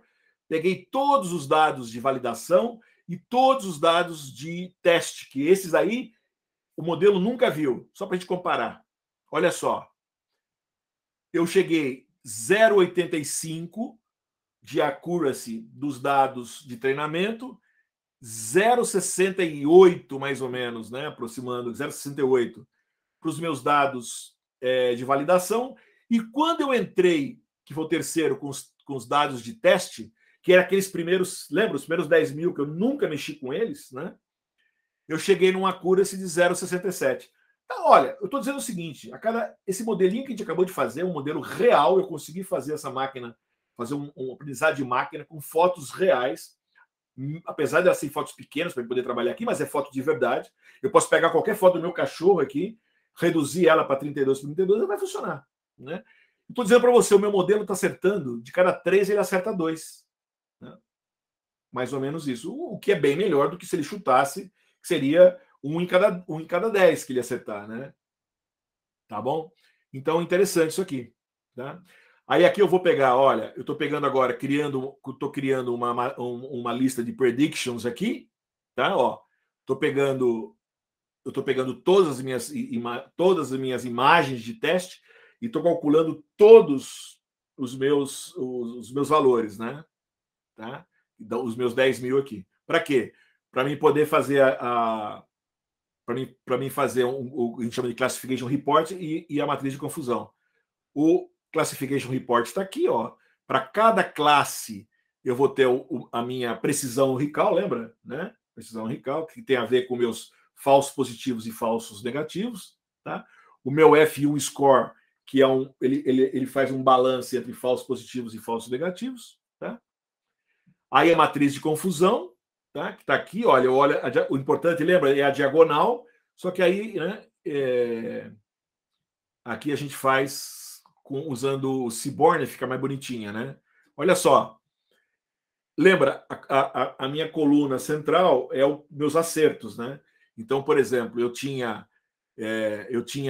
Peguei todos os dados de validação e todos os dados de teste, que esses aí o modelo nunca viu, só para a gente comparar. Olha só. Eu cheguei 0,85 de accuracy dos dados de treinamento, 0,68 mais ou menos, né? Aproximando, 0,68 para os meus dados de validação. E quando eu entrei, que foi o terceiro, com os dados de teste, que era aqueles primeiros, lembra, os primeiros 10 mil que eu nunca mexi com eles, né? Eu cheguei numa accuracy de 0,67. Então, olha, eu estou dizendo o seguinte, esse modelinho que a gente acabou de fazer, um modelo real, eu consegui fazer essa máquina, fazer um aprendizado de máquina com fotos reais, apesar de elas serem fotos pequenas para poder trabalhar aqui, mas é foto de verdade. Eu posso pegar qualquer foto do meu cachorro aqui, reduzir ela para 32 por 32, ela vai funcionar, né? Estou dizendo para você, o meu modelo está acertando, de cada 3 ele acerta 2. Né? Mais ou menos isso. O que é bem melhor do que se ele chutasse, que seria um em cada 10 que ele acertar, né? Tá bom? Então, interessante isso aqui. Tá? Aí aqui eu vou pegar, olha, eu estou pegando agora, estou criando uma lista de predictions aqui, tá? Ó, eu estou pegando todas as minhas imagens de teste e estou calculando todos os meus valores, né? Tá? Os meus 10 mil aqui. Para quê? Para mim poder fazer para mim fazer o que a gente chama de classification report e a matriz de confusão. O classification report está aqui, ó. Para cada classe eu vou ter a minha precisão recall, lembra, né? Precisão recall, que tem a ver com meus falsos positivos e falsos negativos, tá? O meu F1 score, que é ele faz um balanço entre falsos positivos e falsos negativos, tá? Aí a matriz de confusão, tá? Que está aqui, olha, o importante, lembra, é a diagonal, só que aí, né, aqui a gente faz usando o Seaborn, fica mais bonitinha, né? Olha só, lembra, a minha coluna central é os meus acertos, né? Então, por exemplo, eu tinha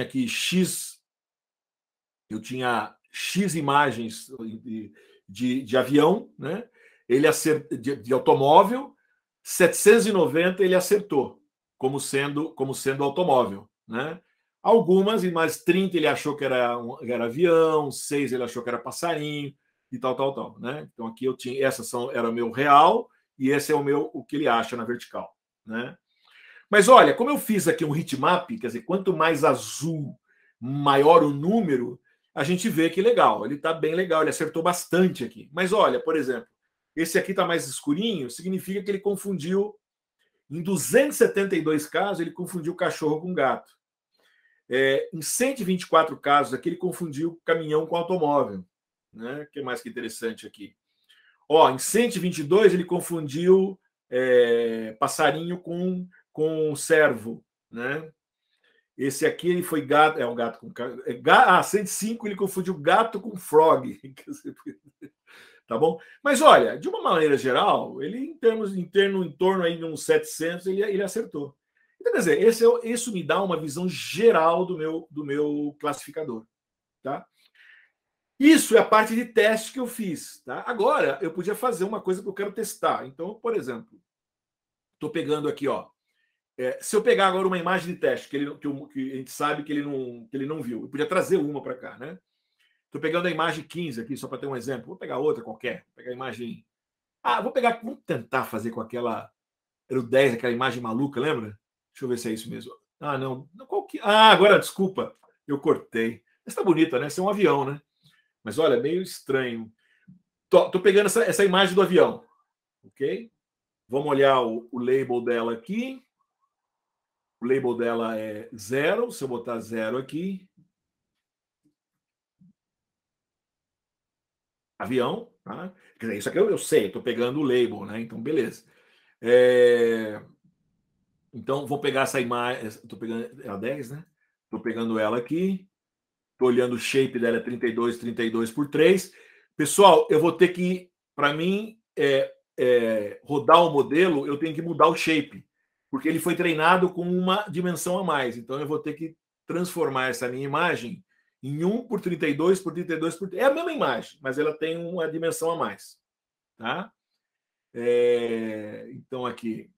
aqui X imagens de avião, né? Ele de automóvel, 790 ele acertou como sendo automóvel, né? Algumas, e mais 30 ele achou que era avião, 6 ele achou que era passarinho e tal, né? Então aqui eu tinha, era o meu real e esse é o que ele acha na vertical, né? Mas olha, como eu fiz aqui um heatmap, quer dizer, quanto mais azul, maior o número, a gente vê que legal, ele está bem legal, ele acertou bastante aqui. Mas olha, por exemplo, esse aqui está mais escurinho, significa que ele confundiu, em 272 casos, ele confundiu cachorro com gato. Em 124 casos aqui, ele confundiu caminhão com automóvel. Né? O que mais que interessante aqui? Ó, em 122, ele confundiu passarinho com cervo. Né? Esse aqui ele foi gato, um gato com 105 ele confundiu gato com frog. Tá bom? Mas olha, de uma maneira geral, ele em torno aí de uns 700 ele acertou. Então, quer dizer, isso me dá uma visão geral do meu classificador, tá? Isso é a parte de teste que eu fiz, tá? Agora eu podia fazer uma coisa que eu quero testar. Então, por exemplo, estou pegando aqui, ó. Se eu pegar agora uma imagem de teste que a gente sabe que ele não viu, eu podia trazer uma para cá, né? Estou pegando a imagem 15 aqui, só para ter um exemplo. Vou pegar outra qualquer. Vou pegar a imagem. Vamos tentar fazer com aquela. Era o 10, aquela imagem maluca, lembra? Deixa eu ver se é isso mesmo. Não. Agora, desculpa. Eu cortei. Essa tá bonita, né? Esse é um avião, né? Mas olha, meio estranho. Tô pegando essa imagem do avião. Ok? Vamos olhar o label dela aqui. O label dela é 0. Se eu botar 0 aqui. Avião, tá? Quer dizer, isso aqui eu sei, estou pegando o label, né? Então, beleza. Então, vou pegar essa imagem, estou pegando a 10, né? Estou pegando ela aqui, estou olhando o shape dela, é 32 por 3. Pessoal, eu vou ter que, para mim, rodar o modelo, eu tenho que mudar o shape, porque ele foi treinado com uma dimensão a mais. Então, eu vou ter que transformar essa minha imagem em 1 por 32 por 32 por 3. É a mesma imagem, mas ela tem uma dimensão a mais. Tá? Então, aqui.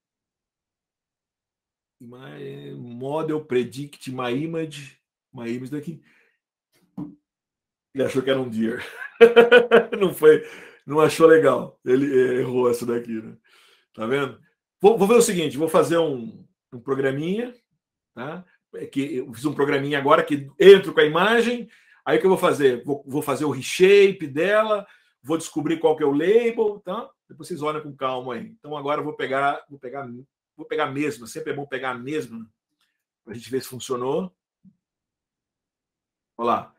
Model predict my image. My image daqui. Ele achou que era um deer. Não achou legal. Ele errou essa daqui, né? Tá vendo? Vou ver o seguinte: vou fazer um programinha. Tá? Eu fiz um programinha agora que entro com a imagem. Aí o que eu vou fazer? Vou fazer o reshape dela, vou descobrir qual que é o label, tá? Depois vocês olham com calma aí. Então agora eu vou pegar a mesma. Sempre é bom pegar a mesma para a gente ver se funcionou. Olha lá.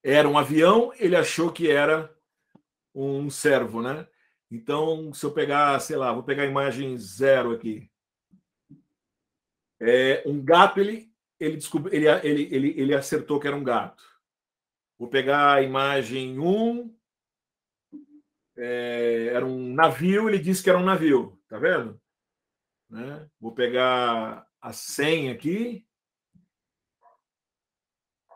Era um avião, ele achou que era um servo, né? Então, se eu pegar, sei lá, vou pegar a imagem 0 aqui. Um gato, ele acertou que era um gato. Vou pegar a imagem 1. Era um navio, ele disse que era um navio, tá vendo? Né? Vou pegar a 100 aqui.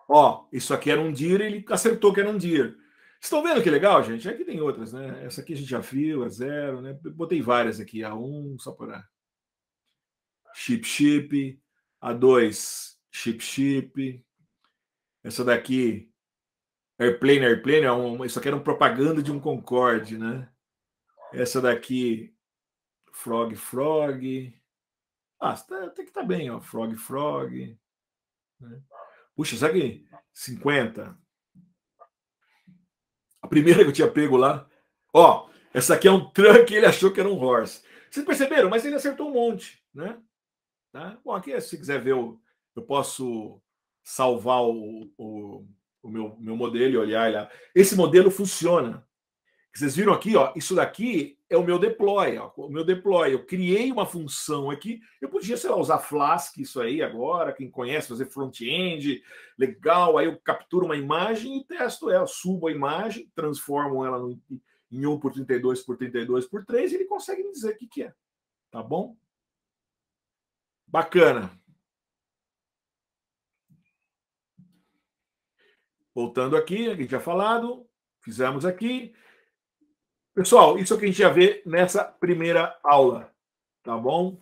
Ó, isso aqui era um deer, ele acertou que era um deer. Estão vendo que legal, gente? Aqui tem outras, né? Essa aqui a gente já viu, a 0, né? Botei várias aqui, a 1, só para chip, a 2, chip. Essa daqui, airplane, isso aqui era uma propaganda de um Concorde, né? Essa daqui, frog. Até que tá bem, ó, frog. Né? Puxa, sabe que 50? A primeira que eu tinha pego lá, ó, essa aqui é um truck, ele achou que era um horse. Vocês perceberam? Mas ele acertou um monte, né? Tá? Bom, aqui, se quiser ver, eu posso salvar o meu modelo e olhar. Esse modelo funciona. Vocês viram aqui, ó, isso daqui é o meu deploy. Ó, o meu deploy. Eu criei uma função aqui. Eu podia, sei lá, usar Flask, isso aí agora. Quem conhece, fazer front-end, legal. Aí eu capturo uma imagem e testo ela. Subo a imagem, transformo ela em 1 por 32 por 32 por 3 e ele consegue me dizer o que é. Tá bom? Bacana. Voltando aqui, a gente já falado, fizemos aqui. Pessoal, isso é o que a gente já vê nessa primeira aula, tá bom?